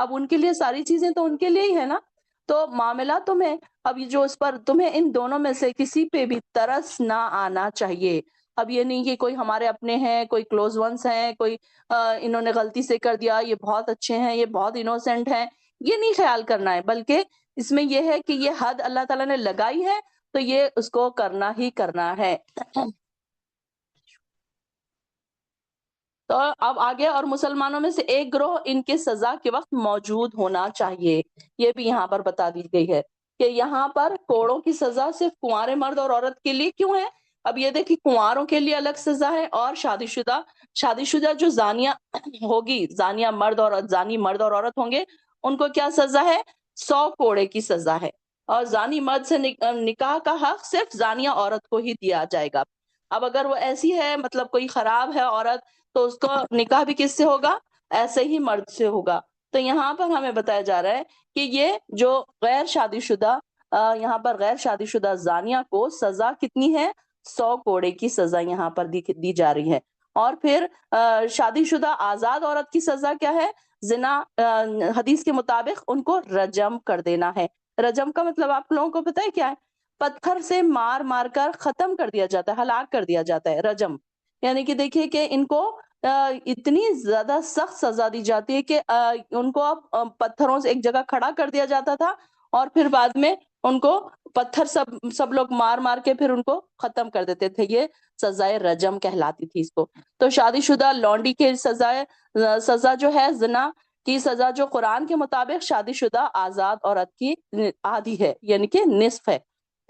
اب ان کے لیے ساری چیزیں تو ان کے لیے ہی ہے نا، تو معاملہ تمہیں اب یہ جو اس پر تمہیں ان دونوں میں سے کسی پہ بھی ترس نہ آنا چاہیے۔ اب یہ نہیں کہ کوئی ہمارے اپنے ہیں، کوئی کلوز ونس ہیں، کوئی انہوں نے غلطی سے کر دیا، یہ بہت اچھے ہیں، یہ بہت انوسینٹ ہیں، یہ نہیں خیال کرنا ہے، بلکہ اس میں یہ ہے کہ یہ حد اللہ تعالیٰ نے لگائی ہے تو یہ اس کو کرنا ہی کرنا ہے۔ تو اب آگے، اور مسلمانوں میں سے ایک گروہ ان کے سزا کے وقت موجود ہونا چاہیے، یہ بھی یہاں پر بتا دی گئی ہے کہ یہاں پر کوڑوں کی سزا صرف کنوارے مرد اور عورت کے لیے کیوں ہے؟ اب یہ دیکھیں کنواروں کے لیے الگ سزا ہے، اور شادی شدہ جو زانیہ ہوگی، زانیہ مرد اور زانی مرد اور عورت ہوں گے، ان کو کیا سزا ہے؟ 100 کوڑے کی سزا ہے، اور زانی مرد سے نکاح کا حق صرف زانیہ عورت کو ہی دیا جائے گا۔ اب اگر وہ ایسی ہے، مطلب کوئی خراب ہے عورت، تو اس کو نکاح بھی کس سے ہوگا؟ ایسے ہی مرد سے ہوگا۔ تو یہاں پر ہمیں بتایا جا رہا ہے کہ یہ جو غیر شادی شدہ یہاں پر غیر شادی شدہ زانیہ کو سزا کتنی ہے؟ 100 کوڑے کی سزا یہاں پر دی جا رہی ہے۔ اور پھر شادی شدہ آزاد عورت کی سزا کیا ہے؟ زنا حدیث کے مطابق ان کو رجم کر دینا ہے۔ رجم کا مطلب آپ لوگوں کو پتہ ہے کیا ہے؟ پتھر سے مار مار کر ختم کر دیا جاتا ہے، ہلاک کر دیا جاتا ہے، رجم۔ یعنی کہ دیکھیے کہ ان کو اتنی زیادہ سخت سزا دی جاتی ہے کہ ان کو اب پتھروں سے ایک جگہ کھڑا کر دیا جاتا تھا، اور پھر بعد میں ان کو پتھر سب لوگ مار مار کے پھر ان کو ختم کر دیتے تھے۔ یہ سزائے رجم کہلاتی تھی اس کو۔ تو شادی شدہ لونڈی کی سزا جو ہے، زنا کی سزا جو قرآن کے مطابق شادی شدہ آزاد عورت کی آدھی ہے، یعنی کہ نصف ہے،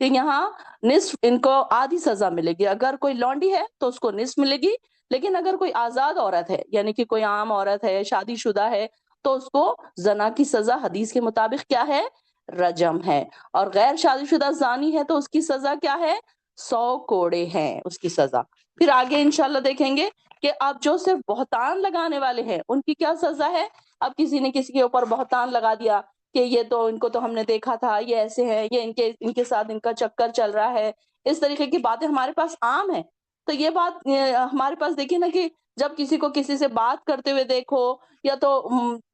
کہ یہاں نصف ان کو آدھی سزا ملے گی۔ اگر کوئی لونڈی ہے تو اس کو نصف ملے گی، لیکن اگر کوئی آزاد عورت ہے، یعنی کہ کوئی عام عورت ہے، شادی شدہ ہے، تو اس کو زنا کی سزا حدیث کے مطابق کیا ہے؟ رجم ہے۔ اور غیر شادی شدہ زانی ہے تو اس کی سزا کیا ہے؟ 100 کوڑے ہیں اس کی سزا۔ پھر آگے انشاءاللہ دیکھیں گے کہ اب جو صرف بہتان لگانے والے ہیں ان کی کیا سزا ہے۔ اب کسی نے کسی کے اوپر بہتان لگا دیا کہ یہ تو ان کو تو ہم نے دیکھا تھا، یہ ایسے ہیں، یہ ان کے ساتھ ان کا چکر چل رہا ہے، اس طریقے کی باتیں ہمارے پاس عام ہیں۔ تو یہ بات ہمارے پاس دیکھیے نا کہ جب کسی کو کسی سے بات کرتے ہوئے دیکھو، یا تو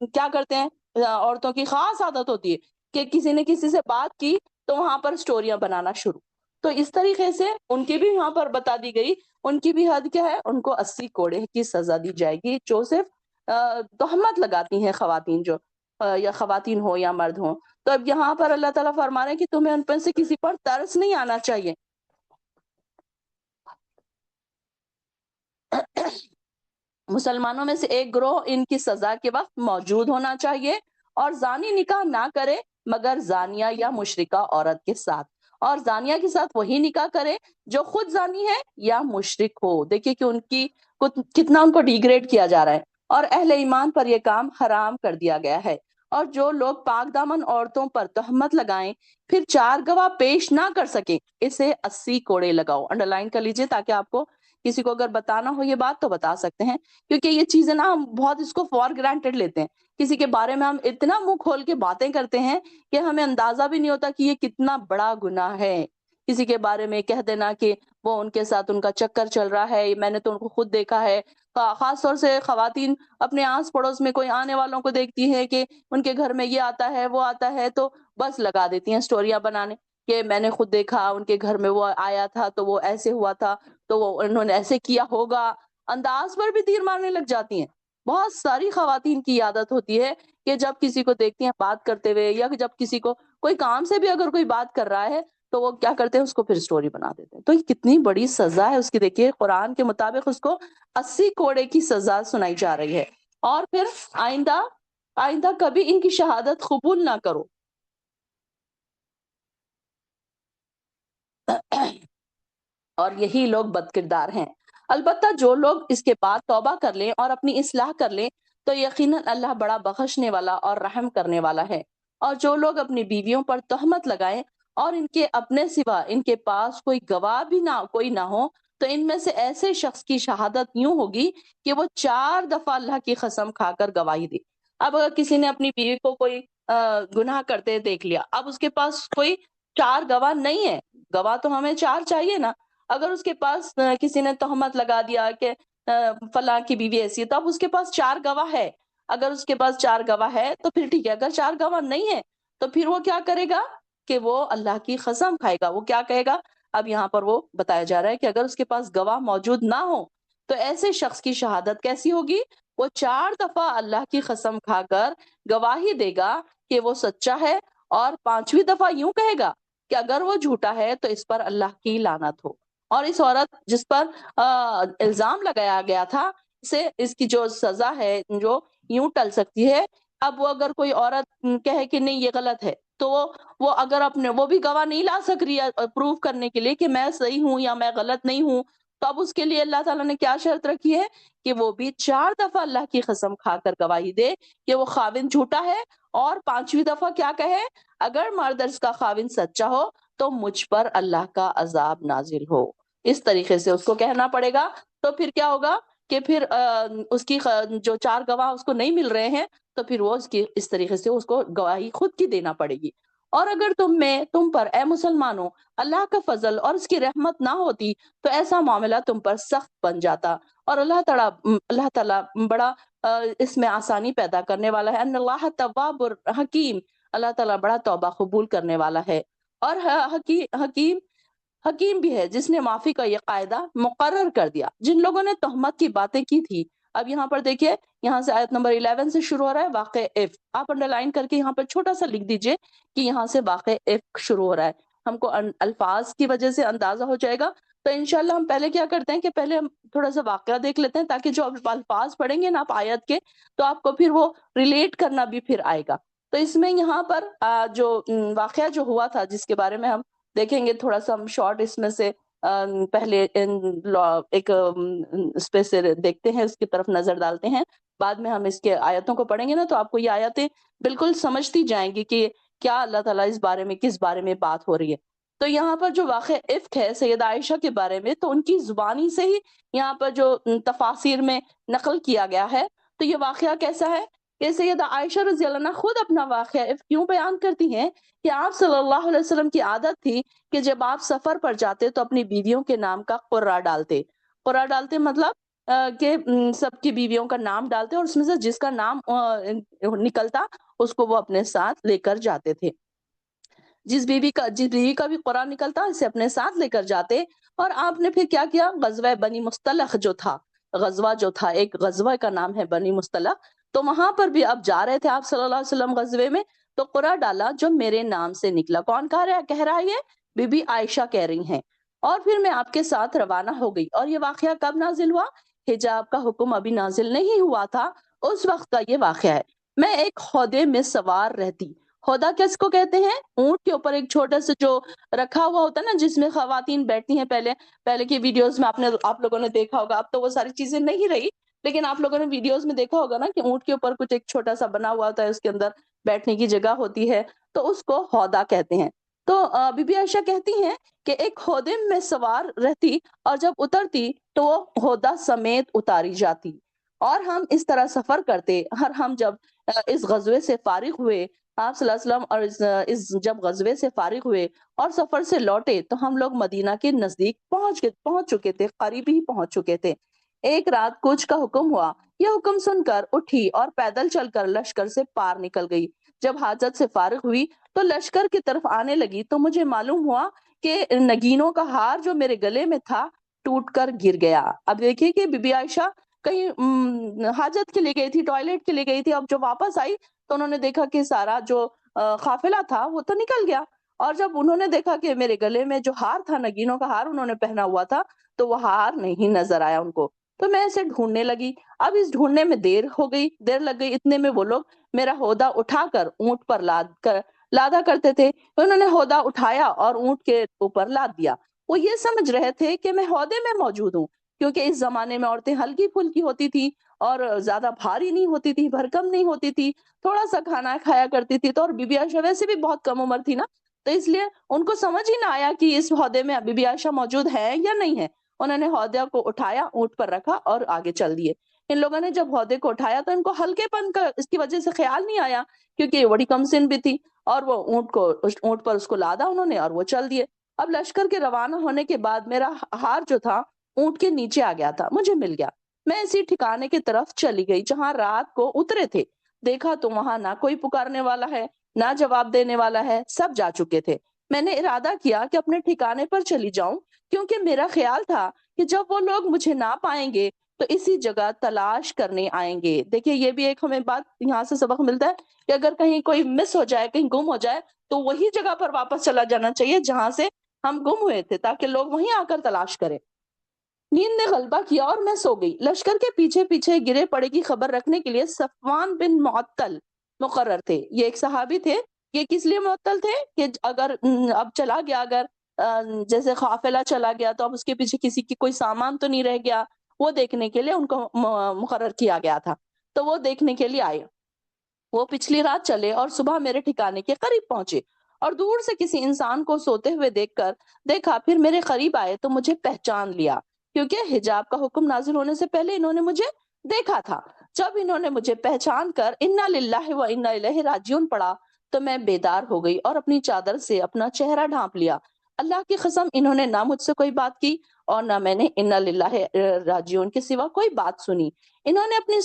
کیا کرتے ہیں، عورتوں کی خاص عادت ہوتی ہے کہ کسی نے کسی سے بات کی تو وہاں پر سٹوریاں بنانا شروع۔ تو اس طریقے سے ان کی بھی یہاں پر بتا دی گئی، ان کی بھی حد کیا ہے؟ ان کو 80 کوڑے کی سزا دی جائے گی، جو صرف تہمت لگاتی ہیں خواتین، جو یا خواتین ہو یا مرد ہوں۔ تو اب یہاں پر اللہ تعالیٰ فرما رہے ہیں کہ تمہیں ان پر سے کسی پر ترس نہیں آنا چاہیے۔ مسلمانوں میں سے ایک گروہ ان کی سزا کے وقت موجود ہونا چاہیے، اور زانی نکاح نہ کرے مگر زانیہ یا مشرکہ عورت کے ساتھ، اور زانیہ کے ساتھ وہی نکاح کرے جو خود زانی ہے یا مشرک ہو۔ دیکھیے کہ ان کی کتنا ان کو ڈیگریڈ کیا جا رہا ہے، اور اہل ایمان پر یہ کام حرام کر دیا گیا ہے۔ اور جو لوگ پاک دامن عورتوں پر تہمت لگائیں پھر 4 گواہ پیش نہ کر سکیں، اسے 80 کوڑے لگاؤ۔ انڈر لائن کر لیجئے تاکہ آپ کو کسی کو اگر بتانا ہو یہ بات تو بتا سکتے ہیں، کیونکہ یہ چیزیں نا ہم بہت اس کو فار گرانٹیڈ لیتے ہیں، کسی کے بارے میں ہم اتنا منہ کھول کے باتیں کرتے ہیں کہ ہمیں اندازہ بھی نہیں ہوتا کہ یہ کتنا بڑا گناہ ہے۔ کسی کے بارے میں کہہ دینا کہ وہ ان کے ساتھ ان کا چکر چل رہا ہے، میں نے تو ان کو خود دیکھا ہے۔ خاص طور سے خواتین اپنے آس پڑوس میں کوئی آنے والوں کو دیکھتی ہیں کہ ان کے گھر میں یہ آتا ہے وہ آتا ہے، تو بس لگا دیتی ہیں سٹوریاں بنانے کہ میں نے خود دیکھا ان کے گھر میں وہ آیا تھا تو وہ ایسے ہوا تھا، تو وہ انہوں نے ایسے کیا ہوگا، انداز پر بھی تیر مارنے لگ جاتی ہیں۔ بہت ساری خواتین کی عادت ہوتی ہے کہ جب کسی کو دیکھتی ہیں بات کرتے ہوئے، یا جب کسی کو کوئی کام سے بھی اگر کوئی بات کر رہا ہے تو وہ کیا کرتے ہیں، اس کو پھر سٹوری بنا دیتے ہیں۔ تو یہ کتنی بڑی سزا ہے اس کی، دیکھیے قرآن کے مطابق اس کو 80 کوڑے کی سزا سنائی جا رہی ہے۔ اور پھر آئندہ کبھی ان کی شہادت قبول نہ کرو۔ اور یہی لوگ بد کردار ہیں۔ البتہ جو لوگ اس کے بعد توبہ کر لیں اور اپنی اصلاح کر لیں تو یقیناً اللہ بڑا بخشنے والا اور رحم کرنے والا ہے۔ اور جو لوگ اپنی بیویوں پر تہمت لگائیں اور ان کے اپنے سوا ان کے پاس کوئی گواہ بھی نہ ہو، تو ان میں سے ایسے شخص کی شہادت یوں ہوگی کہ وہ 4 دفعہ اللہ کی قسم کھا کر گواہی دے۔ اب اگر کسی نے اپنی بیوی کو کوئی گناہ کرتے دیکھ لیا، اب اس کے پاس کوئی 4 گواہ نہیں ہے، گواہ تو ہمیں 4 چاہیے نا۔ اگر اس کے پاس کسی نے تہمت لگا دیا کہ فلاں کی بیوی ایسی ہے، تو اب اس کے پاس 4 گواہ ہے، اگر اس کے پاس 4 گواہ ہے تو پھر ٹھیک ہے، اگر 4 گواہ نہیں ہے تو پھر وہ کیا کرے گا کہ وہ اللہ کی قسم کھائے گا. وہ کیا کہے گا؟ اب یہاں پر وہ بتایا جا رہا ہے کہ اگر اس کے پاس گواہ موجود نہ ہو تو ایسے شخص کی شہادت کیسی ہوگی؟ وہ 4 دفعہ اللہ کی قسم کھا کر گواہی دے گا کہ وہ سچا ہے، اور 5ویں دفعہ یوں کہے گا کہ اگر وہ جھوٹا ہے تو اس پر اللہ کی لعنت ہو. اور اس عورت جس پر الزام لگایا گیا تھا، اسے اس کی جو سزا ہے جو یوں ٹل سکتی ہے. اب وہ اگر کوئی عورت کہے کہ نہیں یہ غلط ہے تو وہ اگر اپنے وہ بھی گواہ نہیں لا سک رہی ہے پروف کرنے کے لیے کہ میں صحیح ہوں یا میں غلط نہیں ہوں، تو اب اس کے لیے اللہ تعالیٰ نے کیا شرط رکھی ہے کہ وہ بھی 4 دفعہ اللہ کی قسم کھا کر گواہی دے کہ وہ خاوند جھوٹا ہے، اور 5ویں دفعہ کیا کہے؟ اگر مرد اس کا خاوند سچا ہو تو مجھ پر اللہ کا عذاب نازل ہو. اس طریقے سے اس کو کہنا پڑے گا. تو پھر کیا ہوگا کہ پھر اس کی جو 4 گواہ اس کو نہیں مل رہے ہیں تو پھر وہ اس طریقے سے اس کو گواہی خود کی دینا پڑے گی. اور اگر تم پر اے مسلمانوں اللہ کا فضل اور اس کی رحمت نہ ہوتی تو ایسا معاملہ تم پر سخت بن جاتا. اور اللہ تعالیٰ بڑا اس میں آسانی پیدا کرنے والا ہے. ان اللہ تواب الحکیم، اللہ تعالیٰ بڑا توبہ قبول کرنے والا ہے اور حکیم بھی ہے، جس نے معافی کا یہ قاعدہ مقرر کر دیا جن لوگوں نے تہمت کی باتیں کی تھی. اب یہاں پر دیکھیے، یہاں سے آیت نمبر 11 سے شروع ہو رہا ہے واقع اف. آپ انڈر لائن کر کے یہاں پر چھوٹا سا لکھ دیجئے کہ یہاں سے واقع اف شروع ہو رہا ہے. ہم کو الفاظ کی وجہ سے اندازہ ہو جائے گا. تو انشاءاللہ ہم پہلے کیا کرتے ہیں کہ پہلے ہم تھوڑا سا واقعہ دیکھ لیتے ہیں تاکہ جو الفاظ پڑھیں گے نا آپ آیت کے تو آپ کو پھر وہ ریلیٹ کرنا بھی پھر آئے گا. تو اس میں یہاں پر جو واقعہ جو ہوا تھا جس کے بارے میں ہم دیکھیں گے تھوڑا سا ہم شارٹ اس میں سے پہلے ایک اس پہ سے دیکھتے ہیں، اس کی طرف نظر ڈالتے ہیں. بعد میں ہم اس کے آیتوں کو پڑھیں گے نا تو آپ کو یہ آیتیں بالکل سمجھتی جائیں گی کہ کیا اللہ تعالیٰ اس بارے میں کس بارے میں بات ہو رہی ہے. تو یہاں پر جو واقع افک ہے سیدہ عائشہ کے بارے میں تو ان کی زبانی سے ہی یہاں پر جو تفاسیر میں نقل کیا گیا ہے. تو یہ واقعہ کیسا ہے کہ سیدہ عائشہ رضی اللہ عنہا خود اپنا واقعہ افک کیوں بیان کرتی ہیں کہ آپ صلی اللہ علیہ وسلم کی عادت تھی کہ جب آپ سفر پر جاتے تو اپنی بیویوں کے نام کا قرہ ڈالتے. قرہ ڈالتے مطلب کہ سب کی بیویوں کا نام ڈالتے اور اس میں سے جس کا نام نکلتا اس کو وہ اپنے ساتھ لے کر جاتے تھے. جس بیوی کا بھی قرآن نکلتا اسے اپنے ساتھ لے کر جاتے. اور آپ نے پھر کیا کیا؟ غزوہ بنی مصطلق جو تھا، غزوہ جو تھا، ایک غزوہ کا نام ہے بنی مصطلق، تو وہاں پر بھی اب جا رہے تھے آپ صلی اللہ علیہ وسلم غزوے میں. تو قرآن ڈالا جو میرے نام سے نکلا. کون کہہ رہا ہے یہ؟ بی بی عائشہ کہہ رہی ہیں. اور پھر میں آپ کے ساتھ روانہ ہو گئی. اور یہ واقعہ کب نازل ہوا؟ حجاب کا حکم ابھی نازل نہیں ہوا تھا، اس وقت کا یہ واقعہ ہے. میں ایک ہودے میں سوار رہتی. ہودا کس کو کہتے ہیں؟ اونٹ کے اوپر ایک چھوٹا سا جو رکھا ہوا ہوتا ہے نا جس میں خواتین بیٹھتی ہیں. پہلے کی ویڈیوز میں آپ لوگوں نے دیکھا ہوگا. اب تو وہ ساری چیزیں نہیں رہی لیکن آپ لوگوں نے ویڈیوز میں دیکھا ہوگا نا کہ اونٹ کے اوپر کچھ ایک چھوٹا سا بنا ہوا ہوتا ہے، اس کے اندر بیٹھنے کی جگہ ہوتی ہے، تو اس کو ہودا کہتے ہیں. تو بی بی عائشہ کہتی ہیں کہ ایک ہودے میں سوار رہتی اور جب اترتی تو وہ ہودا سمیت اتاری جاتی اور ہم اس طرح سفر کرتے. اور ہم جب اس غزوے سے فارغ ہوئے، آپ صلی اللہ علیہ وسلم اور جب غزوے سے فارغ ہوئے اور سفر سے لوٹے تو ہم لوگ مدینہ کے نزدیک پہنچ چکے تھے، قریب ہی پہنچ چکے تھے. ایک رات کوچ کا حکم ہوا. یہ حکم سن کر اٹھی اور پیدل چل کر لشکر سے پار نکل گئی. جب حاجت سے فارغ ہوئی تو لشکر کی طرف آنے لگی تو مجھے معلوم ہوا کہ نگینوں کا ہار جو میرے گلے میں تھا ٹوٹ کر گر گیا. اب دیکھیے کہ بی بی عائشہ کہیں حاجت کے لیے گئی تھی، ٹوائلٹ کے لیے گئی تھی. اب جو واپس آئی تو انہوں نے دیکھا کہ سارا جو قافلہ تھا وہ تو نکل گیا. اور جب انہوں نے دیکھا کہ میرے گلے میں جو ہار تھا، نگینوں کا ہار انہوں نے پہنا ہوا تھا، تو وہ ہار نہیں نظر آیا ان کو. تو میں اسے ڈھونڈنے لگی. اب اس ڈھونڈنے میں دیر لگ گئی. اتنے میں وہ لوگ میرا ہودا اٹھا کر اونٹ پر لادا کرتے تھے. انہوں نے ہودا اٹھایا اور اونٹ کے اوپر لاد دیا. وہ یہ سمجھ رہے تھے کہ میں ہودے میں موجود ہوں، کیونکہ اس زمانے میں عورتیں ہلکی پھلکی ہوتی تھی اور زیادہ بھاری نہیں ہوتی تھی، بھرکم نہیں ہوتی تھی، تھوڑا سا کھانا کھایا کرتی تھی. تو اور بی بی عائشہ ویسے بھی بہت کم عمر تھی نا، تو اس لیے ان کو سمجھ ہی نہ آیا کہ اس ہودے میں بی بی عائشہ موجود ہے یا نہیں ہے. انہوں نے ہودے کو اٹھایا، اونٹ پر رکھا اور آگے چل دیے. ان لوگوں نے جب ہودے کو اٹھایا تو ان کو ہلکے پن کا اس کی وجہ سے خیال نہیں آیا، کیونکہ یہ بڑی کم سن بھی تھی. اور وہ اونٹ پر اس کو لادا انہوں نے اور وہ چل دیے. اب لشکر کے روانہ ہونے کے بعد میرا ہار جو تھا اونٹ کے نیچے آ گیا تھا، مجھے مل گیا. میں اسی ٹھکانے کی طرف چلی گئی جہاں رات کو اترے تھے۔ دیکھا تو وہاں نہ کوئی پکارنے والا ہے نہ جواب دینے والا ہے، سب جا چکے تھے۔ میں نے ارادہ کیا کہ اپنے ٹھکانے پر چلی جاؤں، کیونکہ میرا خیال تھا کہ جب وہ لوگ مجھے نہ پائیں گے تو اسی جگہ تلاش کرنے آئیں گے۔ دیکھیے یہ بھی ایک ہمیں بات یہاں سے سبق ملتا ہے کہ اگر کہیں کوئی مس ہو جائے، کہیں گم ہو جائے، تو وہی جگہ پر واپس چلا جانا چاہیے جہاں سے ہم گم ہوئے تھے، تاکہ لوگ وہیں آ کر تلاش کریں۔ نیند نے غلبہ کیا اور میں سو گئی۔ لشکر کے پیچھے پیچھے گرے پڑے کی خبر رکھنے کے لیے صفوان بن معطل مقرر تھے۔ یہ ایک صحابی تھے۔ یہ کس لیے معطل تھے کہ اگر اب چلا گیا، اگر جیسے قافلہ چلا گیا تو اب اس کے پیچھے کسی کی کوئی سامان تو نہیں رہ گیا، وہ دیکھنے کے لیے ان کو مقرر کیا گیا تھا، تو وہ دیکھنے کے لیے آئے۔ وہ پچھلی رات چلے اور صبح میرے ٹھکانے کے قریب پہنچے اور دور سے کسی انسان کو سوتے ہوئے دیکھا، پھر میرے قریب آئے تو مجھے پہچان لیا، کیونکہ حجاب کا حکم نازل ہونے سے پہلے انہوں نے مجھے دیکھا تھا۔ جب انہوں نے مجھے پہچان کر انا للہ و انا الیہ راجعون پڑھا تو میں بیدار ہو گئی اور اپنی چادر سے اپنا چہرہ ڈھانپ لیا۔ اللہ کی قسم انہوں نے نہ مجھ سے کوئی بات کی اور نہ میں نے انا للہ راجعون کے سوا کوئی بات سنی۔ انہوں نے اپنی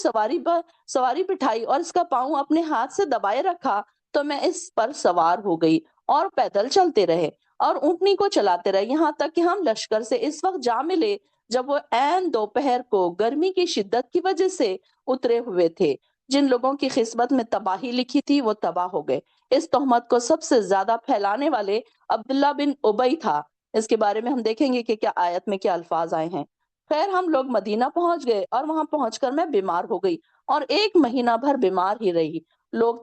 سواری بٹھائی اور اس کا پاؤں اپنے ہاتھ سے دبائے رکھا تو میں اس پر سوار ہو گئی اور پیدل چلتے رہے اور اونٹنی کو چلاتے رہے، یہاں تک کہ ہم لشکر سے اس وقت جا ملے جب وہ عین دوپہر کو گرمی کی شدت کی وجہ سے اترے ہوئے تھے۔ جن لوگوں کی قسمت میں تباہی لکھی تھی وہ تباہ ہو گئے۔ اس تہمت کو سب سے زیادہ پھیلانے والے عبداللہ بن ابی تھا۔ اس کے بارے میں ہم دیکھیں گے کہ کیا آیت میں کیا الفاظ آئے ہیں۔ خیر ہم لوگ مدینہ پہنچ گئے اور وہاں پہنچ کر میں بیمار ہو گئی اور 1 مہینہ بھر بیمار ہی رہی۔ لوگ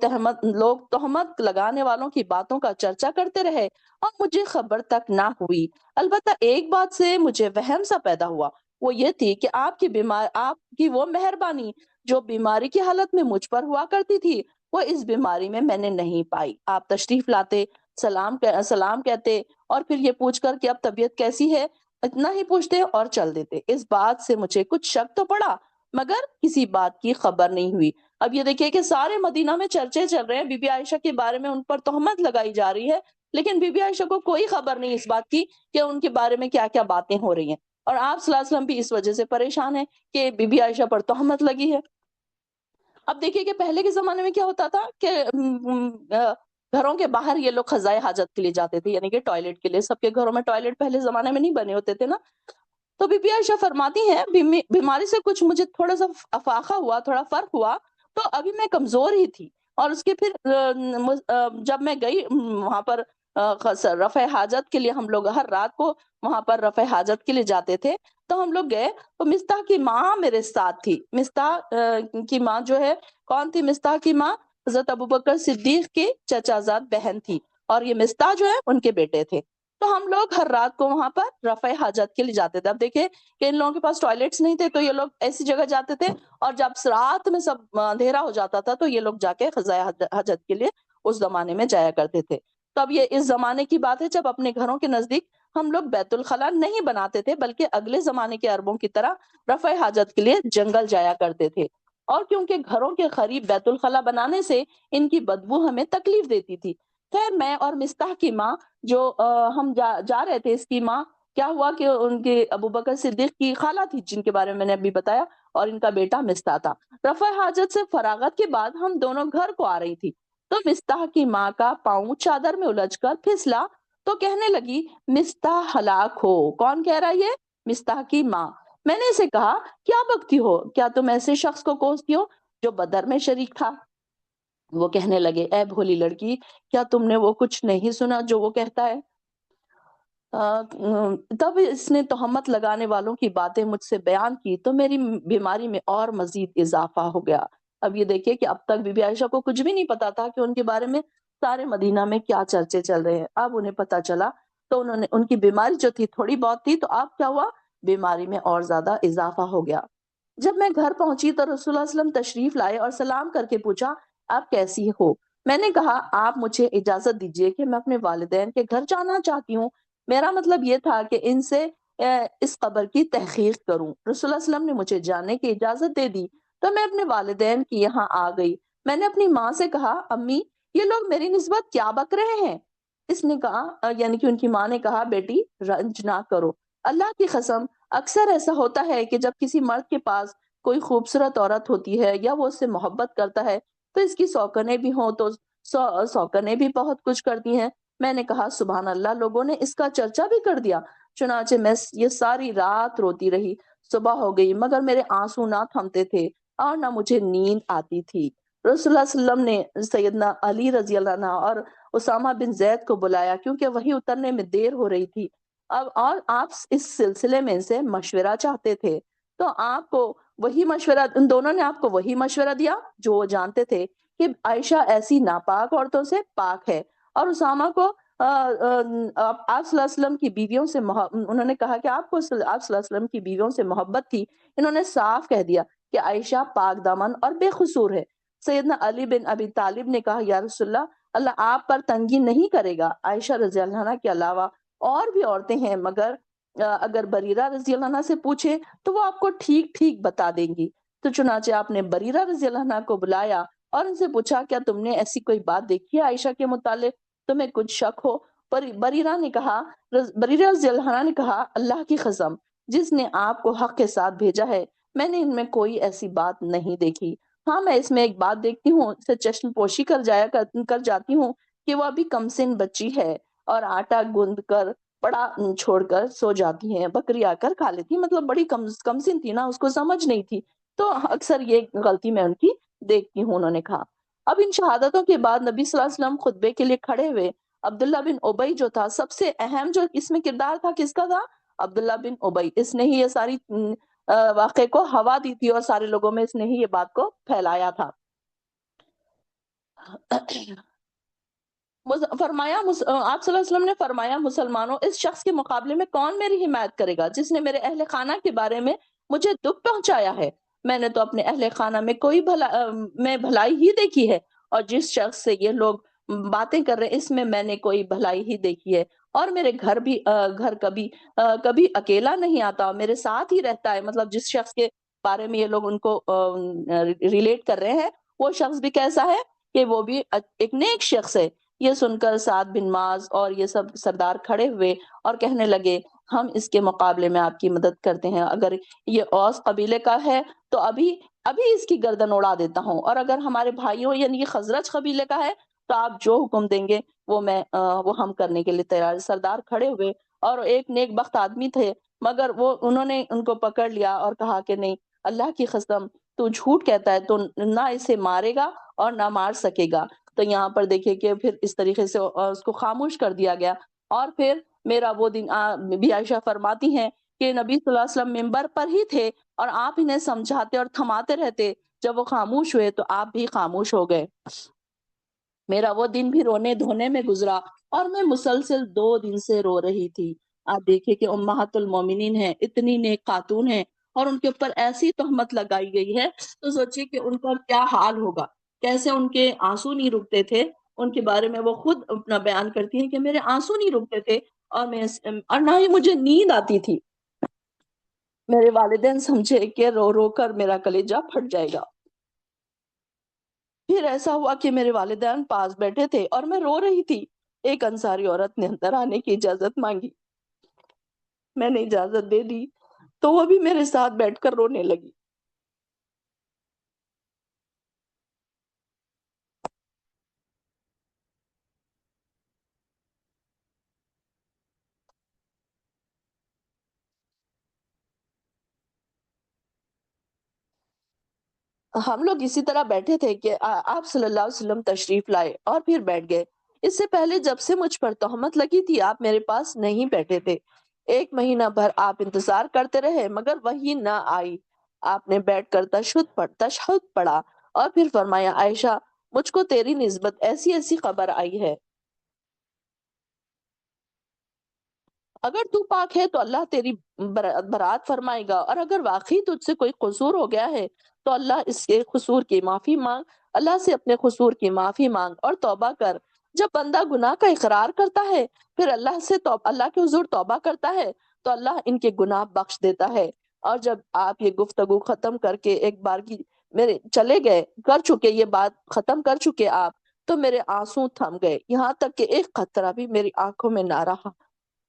تہمت لگانے والوں کی باتوں کا چرچا کرتے رہے اور مجھے خبر تک نہ ہوئی۔ البتہ ایک بات سے مجھے وہم سا پیدا ہوا، وہ یہ تھی کہ آپ کی وہ مہربانی جو بیماری کی حالت میں مجھ پر ہوا کرتی تھی، وہ اس بیماری میں نے نہیں پائی۔ آپ تشریف لاتے، سلام کہتے اور پھر یہ پوچھ کر کہ اب طبیعت کیسی ہے، اتنا ہی پوچھتے اور چل دیتے۔ اس بات سے مجھے کچھ شک تو پڑا مگر کسی بات کی خبر نہیں ہوئی۔ اب یہ دیکھیے کہ سارے مدینہ میں چرچے چل رہے ہیں، بی بی عائشہ کے بارے میں ان پر تہمت لگائی جا رہی ہے، لیکن بی بی عائشہ کو کوئی خبر نہیں اس بات کی کہ ان کے بارے میں کیا کیا باتیں ہو رہی ہیں، اور آپ صلی اللہ علیہ وسلم بھی اس وجہ سے پریشان ہیں کہ بی بی عائشہ پر تہمت لگی ہے۔ اب دیکھیے کہ پہلے کے زمانے میں کیا ہوتا تھا کہ گھروں کے باہر یہ لوگ قضائے حاجت کے لیے جاتے تھے، یعنی کہ ٹوائلٹ کے لیے۔ سب کے گھروں میں ٹوائلٹ پہلے زمانے میں نہیں بنے ہوتے تھے نا، تو بی بی عائشہ فرماتی ہیں بیماری سے کچھ مجھے تھوڑا سا افاقہ ہوا، تھوڑا فرق ہوا، تو ابھی میں کمزور ہی تھی، اور اس کے پھر جب میں گئی وہاں پر رفع حاجت کے لیے، ہم لوگ ہر رات کو وہاں پر رفع حاجت کے لیے جاتے تھے، تو ہم لوگ گئے تو مستح کی ماں میرے ساتھ تھی۔ مستح کی ماں جو ہے کون تھی؟ مستح کی ماں حضرت ابوبکر صدیق کی چچا زاد بہن تھی، اور یہ مستح جو ہے ان کے بیٹے تھے۔ تو ہم لوگ ہر رات کو وہاں پر رفع حاجت کے لیے جاتے تھے۔ اب دیکھیں کہ ان لوگوں کے پاس ٹوائلٹس نہیں تھے، تو یہ لوگ ایسی جگہ جاتے تھے، اور جب رات میں سب اندھیرا ہو جاتا تھا تو یہ لوگ جا کے قضائے حاجت کے لیے اس زمانے میں جایا کرتے تھے۔ تو اب یہ اس زمانے کی بات ہے جب اپنے گھروں کے نزدیک ہم لوگ بیت الخلاء نہیں بناتے تھے، بلکہ اگلے زمانے کے عربوں کی طرح رفع حاجت کے لیے جنگل جایا کرتے تھے، اور کیونکہ گھروں کے قریب بیت الخلاء بنانے سے ان کی بدبو ہمیں تکلیف دیتی تھی۔ خیر میں اور مستح کی ماں جو ہم جا رہے تھے، اس کی ماں کیا ہوا کہ ان کے ابوبکر صدیق کی خالہ تھی جن کے بارے میں نے ابھی بتایا، اور ان کا بیٹا مستح تھا۔ رفع حاجت سے فراغت کے بعد ہم دونوں گھر کو آ رہی تھی، تو مستح کی ماں کا پاؤں چادر میں الجھ کر پھسلا تو کہنے لگی مستح ہلاک ہو۔ کون کہہ رہا ہے یہ؟ مستح کی ماں۔ میں نے اسے کہا کیا بکتی ہو؟ کیا تم ایسے شخص کو کوستی ہو جو بدر میں شریک تھا؟ وہ کہنے لگے اے بھولی لڑکی، کیا تم نے وہ کچھ نہیں سنا جو وہ کہتا ہے؟ تب اس نے تہمت لگانے والوں کی باتیں مجھ سے بیان کی تو میری بیماری میں اور مزید اضافہ ہو گیا۔ اب یہ دیکھیے کہ اب تک بی بی عائشہ کو کچھ بھی نہیں پتا تھا کہ ان کے بارے میں سارے مدینہ میں کیا چرچے چل رہے ہیں۔ اب انہیں پتا چلا تو انہوں نے، ان کی بیماری جو تھی تھوڑی بہت تھی، تو اب کیا ہوا، بیماری میں اور زیادہ اضافہ ہو گیا۔ جب میں گھر پہنچی تو رسول اللہ صلی اللہ علیہ وسلم تشریف لائے اور سلام کر کے پوچھا آپ کیسی ہو؟ میں نے کہا آپ مجھے اجازت دیجیے کہ میں اپنے والدین کے گھر جانا چاہتی ہوں۔ میرا مطلب یہ تھا کہ ان سے اس خبر کی تحقیق کروں۔ رسول اللہ صلی اللہ علیہ وسلم نے مجھے جانے کی اجازت دے دی تو میں اپنے والدین کی یہاں آ گئی۔ میں نے اپنی ماں سے کہا امی یہ لوگ میری نسبت کیا بک رہے ہیں؟ اس نے کہا، یعنی کہ ان کی ماں نے کہا بیٹی رنج نہ کرو، اللہ کی قسم اکثر ایسا ہوتا ہے کہ جب کسی مرد کے پاس کوئی خوبصورت عورت ہوتی ہے یا وہ اس سے محبت کرتا ہے تو اس کی سوکنیں بھی ہوں تو سوکنیں بھی بہت کچھ کرتی ہیں۔ میں نے کہا سبحان اللہ، لوگوں نے اس کا چرچا بھی کر دیا۔ چنانچہ میں یہ ساری رات روتی رہی۔ صبح ہو گئی مگر میرے آنسو نہ تھمتے تھے اور نہ مجھے نیند آتی تھی۔ رسول اللہ صلی اللہ علیہ وسلم نے سیدنا علی رضی اللہ عنہ اور اسامہ بن زید کو بلایا کیونکہ وہی اترنے میں دیر ہو رہی تھی۔ اب اور آپ اس سلسلے میں سے مشورہ چاہتے تھے تو آپ کو وہی مشورہ، ان دونوں نے آپ کو وہی مشورہ دیا جو وہ جانتے تھے کہ عائشہ ایسی ناپاک عورتوں سے پاک ہے، اور اسامہ کو آپ صلی اللہ علیہ وسلم کی بیویوں سے انہوں نے کہا کہ آپ کو آپ صلی اللہ علیہ وسلم کی بیویوں سے محبت تھی۔ انہوں نے صاف کہہ دیا کہ عائشہ پاک دامن اور بے قصور ہے۔ سیدنا علی بن ابی طالب نے کہا یا رسول اللہ، اللہ آپ پر تنگی نہیں کرے گا، عائشہ رضی اللہ عنہا کے علاوہ اور بھی عورتیں ہیں، مگر اگر بریرہ رضی اللہ عنہا سے پوچھے تو وہ آپ کو ٹھیک ٹھیک بتا دیں گی۔ تو چنانچہ آپ نے بریرہ رضی اللہ عنہا کو بلایا اور ان سے پوچھا کیا تم نے ایسی کوئی بات دیکھی ہے عائشہ کے متعلق، تمہیں کچھ شک ہو؟ بریرہ رضی اللہ عنہا نے کہا اللہ کی قسم جس نے آپ کو حق کے ساتھ بھیجا ہے، میں نے ان میں کوئی ایسی بات نہیں دیکھی۔ ہاں میں اس میں ایک بات دیکھتی ہوں، اسے چشم پوشی کر جاتی ہوں کہ وہ ابھی کم سن بچی ہے اور آٹا گوندھ کر بڑا چھوڑ کر سو جاتی ہیں، بکری آ کر کھا لیتی، مطلب بڑی کم سن تھی نا، اس کو سمجھ نہیں تھی، تو اکثر یہ غلطی میں ان کی دیکھتی ہوں، انہوں نے کہا۔ اب ان شہادتوں کے بعد نبی صلی اللہ علیہ وسلم خطبے کے لیے کھڑے ہوئے۔ عبداللہ بن ابی جو تھا سب سے اہم، جو اس میں کردار تھا، کس کا تھا؟ عبداللہ بن ابی۔ اس نے ہی یہ ساری واقعے کو ہوا دی تھی اور سارے لوگوں میں اس نے ہی یہ بات کو پھیلایا تھا۔ فرمایا آپ صلی اللہ علیہ وسلم نے فرمایا مسلمانوں، اس شخص کے مقابلے میں کون میری حمایت کرے گا جس نے میرے اہل خانہ کے بارے میں مجھے دکھ پہنچایا ہے؟ میں نے تو اپنے اہل خانہ میں میں بھلائی ہی دیکھی ہے، اور جس شخص سے یہ لوگ باتیں کر رہے ہیں اس میں میں نے کوئی بھلائی ہی دیکھی ہے، اور میرے گھر کبھی اکیلا نہیں آتا، میرے ساتھ ہی رہتا ہے۔ مطلب جس شخص کے بارے میں یہ لوگ ان کو ریلیٹ کر رہے ہیں وہ شخص بھی کیسا ہے کہ وہ بھی ایک نیک شخص ہے۔ یہ سن کر سعد بن معاذ اور یہ سب سردار کھڑے ہوئے اور کہنے لگے ہم اس کے مقابلے میں آپ کی مدد کرتے ہیں، اگر یہ اوس قبیلے کا ہے تو ابھی ابھی اس کی گردن اڑا دیتا ہوں، اور اگر ہمارے بھائیوں یعنی یہ خزرج قبیلے کا ہے تو آپ جو حکم دیں گے وہ ہم کرنے کے لیے تیار۔ سردار کھڑے ہوئے اور ایک نیک بخت آدمی تھے، مگر انہوں نے ان کو پکڑ لیا اور کہا کہ نہیں، اللہ کی قسم تو جھوٹ کہتا ہے، تو نہ اسے مارے گا اور نہ مار سکے گا۔ تو یہاں پر دیکھیں کہ پھر اس طریقے سے اس کو خاموش کر دیا گیا، اور پھر میرا وہ دن بی عائشہ فرماتی ہیں کہ نبی صلی اللہ علیہ وسلم منبر پر ہی تھے اور آپ انہیں سمجھاتے اور تھماتے رہتے، جب وہ خاموش ہوئے تو آپ بھی خاموش ہو گئے۔ میرا وہ دن بھی رونے دھونے میں گزرا اور میں مسلسل 2 دن سے رو رہی تھی۔ آپ دیکھیں کہ امہات المومنین ہیں، اتنی نیک خاتون ہیں، اور ان کے اوپر ایسی تہمت لگائی گئی ہے، تو سوچئے کہ ان کا کیا حال ہوگا، کیسے ان کے آنسو نہیں رکتے تھے۔ ان کے بارے میں وہ خود اپنا بیان کرتی ہیں کہ میرے آنسو نہیں رکتے تھے اور نہ ہی مجھے نیند آتی تھی۔ میرے والدین سمجھے کہ رو رو کر میرا کلیجہ پھٹ جائے گا۔ پھر ایسا ہوا کہ میرے والدین پاس بیٹھے تھے اور میں رو رہی تھی۔ ایک انصاری عورت نے اندر آنے کی اجازت مانگی، میں نے اجازت دے دی تو وہ بھی میرے ساتھ بیٹھ کر رونے لگی۔ ہم لوگ اسی طرح بیٹھے تھے کہ آپ صلی اللہ علیہ وسلم تشریف لائے اور پھر بیٹھ گئے۔ اس سے پہلے جب سے مجھ پر تہمت لگی تھی آپ میرے پاس نہیں بیٹھے تھے۔ 1 مہینہ بھر آپ انتظار کرتے رہے مگر وہی نہ آئی۔ آپ نے بیٹھ کر تشہد پڑھا اور پھر فرمایا عائشہ، مجھ کو تیری نسبت ایسی ایسی خبر آئی ہے، اگر تو پاک ہے تو اللہ تیری برات فرمائے گا، اور اگر واقعی تجھ سے کوئی قصور ہو گیا ہے تو اللہ اس کے قصور کی معافی مانگ، اللہ سے اپنے قصور کی معافی مانگ اور توبہ کر۔ جب بندہ گناہ کا اقرار کرتا ہے پھر اللہ کے حضور توبہ کرتا ہے تو اللہ ان کے گناہ بخش دیتا ہے۔ اور جب آپ یہ گفتگو ختم کر کے ایک بار کی میرے چلے گئے، کر چکے یہ بات ختم کر چکے آپ، تو میرے آنسو تھم گئے، یہاں تک کہ ایک قطرہ بھی میری آنکھوں میں نہ رہا۔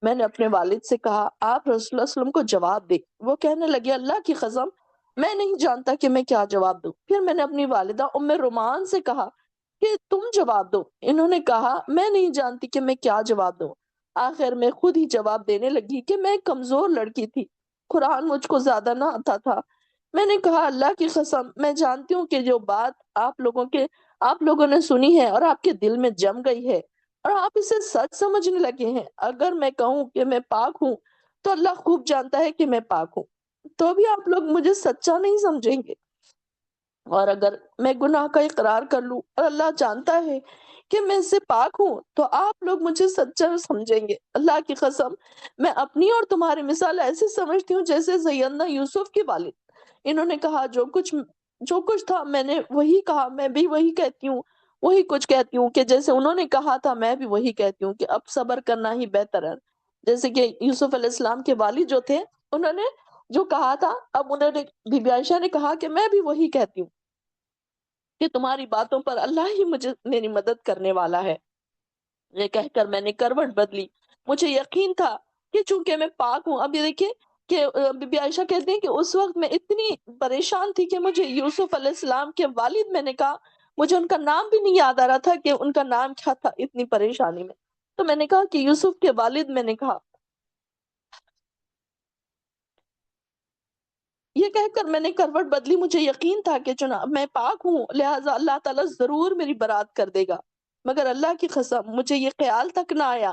میں نے اپنے والد سے کہا آپ رسول اللہ صلی اللہ علیہ وسلم کو جواب دے۔ وہ کہنے لگے اللہ کی قسم میں نہیں جانتا کہ میں کیا جواب دوں۔ پھر میں نے اپنی والدہ ام رومان سے کہا کہ تم جواب دو۔ انہوں نے کہا میں نہیں جانتی کہ میں کیا جواب دوں۔ آخر میں خود ہی جواب دینے لگی کہ میں کمزور لڑکی تھی، قرآن مجھ کو زیادہ نہ آتا تھا۔ میں نے کہا اللہ کی قسم میں جانتی ہوں کہ جو بات آپ لوگوں نے سنی ہے اور آپ کے دل میں جم گئی ہے اور آپ اسے سچ سمجھنے لگے ہیں، اگر میں کہوں کہ میں پاک ہوں تو اللہ خوب جانتا ہے کہ میں پاک ہوں، تو بھی آپ لوگ مجھے سچا نہیں سمجھیں گے۔ اور اگر میں گناہ کا اقرار کر لوں اور اللہ جانتا ہے کہ میں اس سے پاک ہوں تو آپ لوگ مجھے سچا سمجھیں گے۔ اللہ کی قسم میں اپنی اور تمہاری مثال ایسے سمجھتی ہوں جیسے سیدنا یوسف کے والد۔ انہوں نے کہا جو کچھ تھا میں نے وہی کہا، میں بھی وہی کہتی ہوں، وہی کچھ کہتی ہوں کہ جیسے انہوں نے کہا تھا میں بھی وہی کہتی ہوں کہ اب صبر کرنا ہی بہتر ہے۔ جیسے کہ یوسف علیہ السلام کے والد جو تھے انہوں نے جو کہا تھا، اب انہوں نے بی بی عائشہ نے کہا کہ میں بھی وہی کہتی ہوں کہ تمہاری باتوں پر اللہ ہی میری مدد کرنے والا ہے۔ یہ کہہ کر میں نے کروٹ بدلی۔ مجھے یقین تھا کہ چونکہ میں پاک ہوں۔ اب یہ دیکھیں کہ بی بی عائشہ کہتے ہیں کہ اس وقت میں اتنی پریشان تھی کہ مجھے یوسف علیہ السلام کے والد، میں نے کہا مجھے ان کا نام بھی نہیں یاد آ رہا تھا کہ ان کا نام کیا تھا اتنی پریشانی میں۔ تو میں نے کہا کہ یوسف کے والد، میں نے کہا یہ کہہ کر میں نے کروٹ بدلی۔ مجھے یقین تھا کہ چنا میں پاک ہوں، لہٰذا اللہ تعالیٰ ضرور میری برات کر دے گا، مگر اللہ کی قسم مجھے یہ خیال تک نہ آیا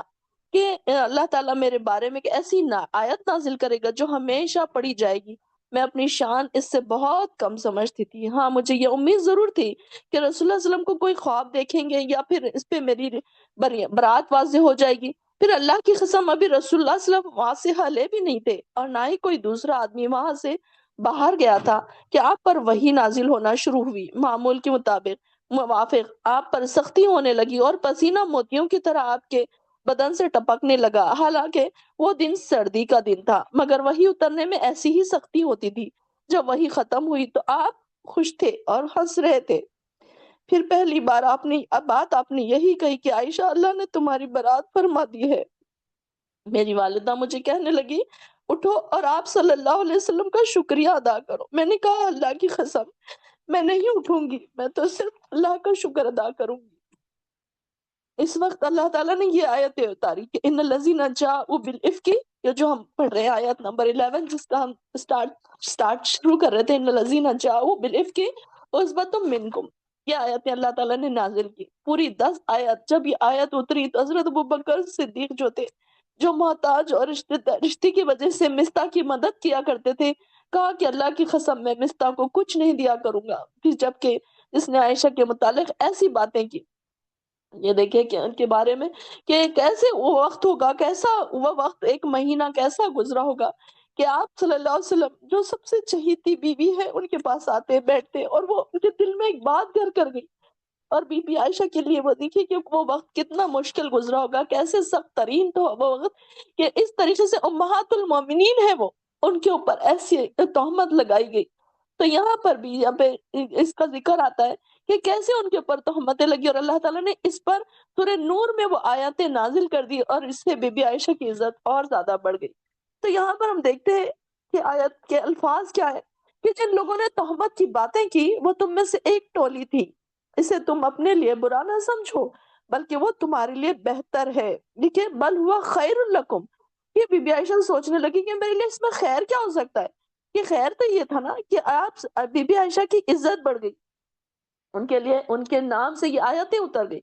کہ اللہ تعالیٰ میرے بارے میں ایسی آیت نازل کرے گا جو ہمیشہ پڑھی جائے گی۔ میں اپنی شان اس سے بہت کم سمجھتی تھی۔ ہاں مجھے یہ امید ضرور تھی کہ رسول اللہ صلی اللہ علیہ وسلم کو کوئی خواب دیکھیں گے یا پھر اس پہ میری برات واضح ہو جائے گی۔ پھر اللہ کی قسم ابھی رسول اللہ صلی اللہ علیہ وسلم وہاں سے ہلے بھی نہیں تھے اور نہ ہی کوئی دوسرا آدمی وہاں سے باہر گیا تھا کہ آپ پر وحی نازل ہونا شروع ہوئی۔ معمول کے موافق آپ پر سختی ہونے لگی اور پسینہ موتیوں کی طرح آپ کے بدن سے ٹپکنے لگا، حالانکہ وہ دن سردی کا دن تھا، مگر وحی اترنے میں ایسی ہی سختی ہوتی تھی۔ جب وحی ختم ہوئی تو آپ خوش تھے اور ہنس رہے تھے۔ پھر پہلی بار آپ نے یہی کہی کہ عائشہ اللہ نے تمہاری برات فرما دی ہے۔ میری والدہ مجھے کہنے لگی اٹھو اور آپ صلی اللہ علیہ وسلم کا شکریہ ادا کرو۔ میں نے کہا اللہ کی قسم میں نہیں اٹھوں گی، میں تو صرف اللہ کا شکر ادا کروں گی۔ اس وقت اللہ تعالیٰ نے یہ آیت اتاری کہ ان الذین جاءوا بالافک، یہ جو ہم پڑھ رہے ہیں آیت نمبر 11 جس کا ہم سٹارٹ شروع کر رہے تھے، ان الذین جاءوا بالافک عصبۃ منکم، یہ آیت اللہ تعالیٰ نے نازل کی پوری 10 آیت۔ جب یہ آیت اتری تو حضرت ابوبکر صدیق جو تھے، جو محتاج اور رشتے کی وجہ سے مستح کی مدد کیا کرتے تھے، کہا کہ اللہ کی قسم میں مستح کو کچھ نہیں دیا کروں گا۔ پھر جبکہ اس نے عائشہ کے متعلق ایسی باتیں کی، یہ دیکھیں کہ ان کے بارے میں کہ کیسے وہ وقت ہوگا، کیسا وہ وقت، ایک مہینہ کیسا گزرا ہوگا کہ آپ صلی اللہ علیہ وسلم جو سب سے چہیتی بیوی ہے ان کے پاس آتے بیٹھتے اور وہ ان کے دل میں ایک بات گھر کر گئی۔ اور بی بی عائشہ کے لیے وہ دیکھیے کہ وہ وقت کتنا مشکل گزرا ہوگا، کیسے سخت ترین تو وہ وقت کہ اس طریقے سے امہات المومنین ہے وہ، ان کے اوپر ایسی تہمت لگائی گئی۔ تو یہاں پر بھی یہاں پہ اس کا ذکر آتا ہے کہ کیسے ان کے اوپر تہمتیں لگی اور اللہ تعالیٰ نے اس پر سورہ نور میں وہ آیاتیں نازل کر دی اور اس سے بی بی عائشہ کی عزت اور زیادہ بڑھ گئی۔ تو یہاں پر ہم دیکھتے ہیں کہ آیت کے الفاظ کیا ہے کہ جن لوگوں نے تہمت کی باتیں کی وہ تم میں سے ایک ٹولی تھی، اسے تم اپنے لیے برا نہ سمجھو بلکہ وہ تمہارے لیے بہتر ہے۔ دیکھیے بل ہوا خیر لکم، یہ بی بی عائشہ سوچنے لگی کہ میرے لیے اس میں خیر کیا ہو سکتا ہے؟ کہ خیر تو یہ تھا نا کہ آپ بی بی عائشہ کی عزت بڑھ گئی، ان کے لیے ان کے نام سے یہ آیتیں اتر گئی۔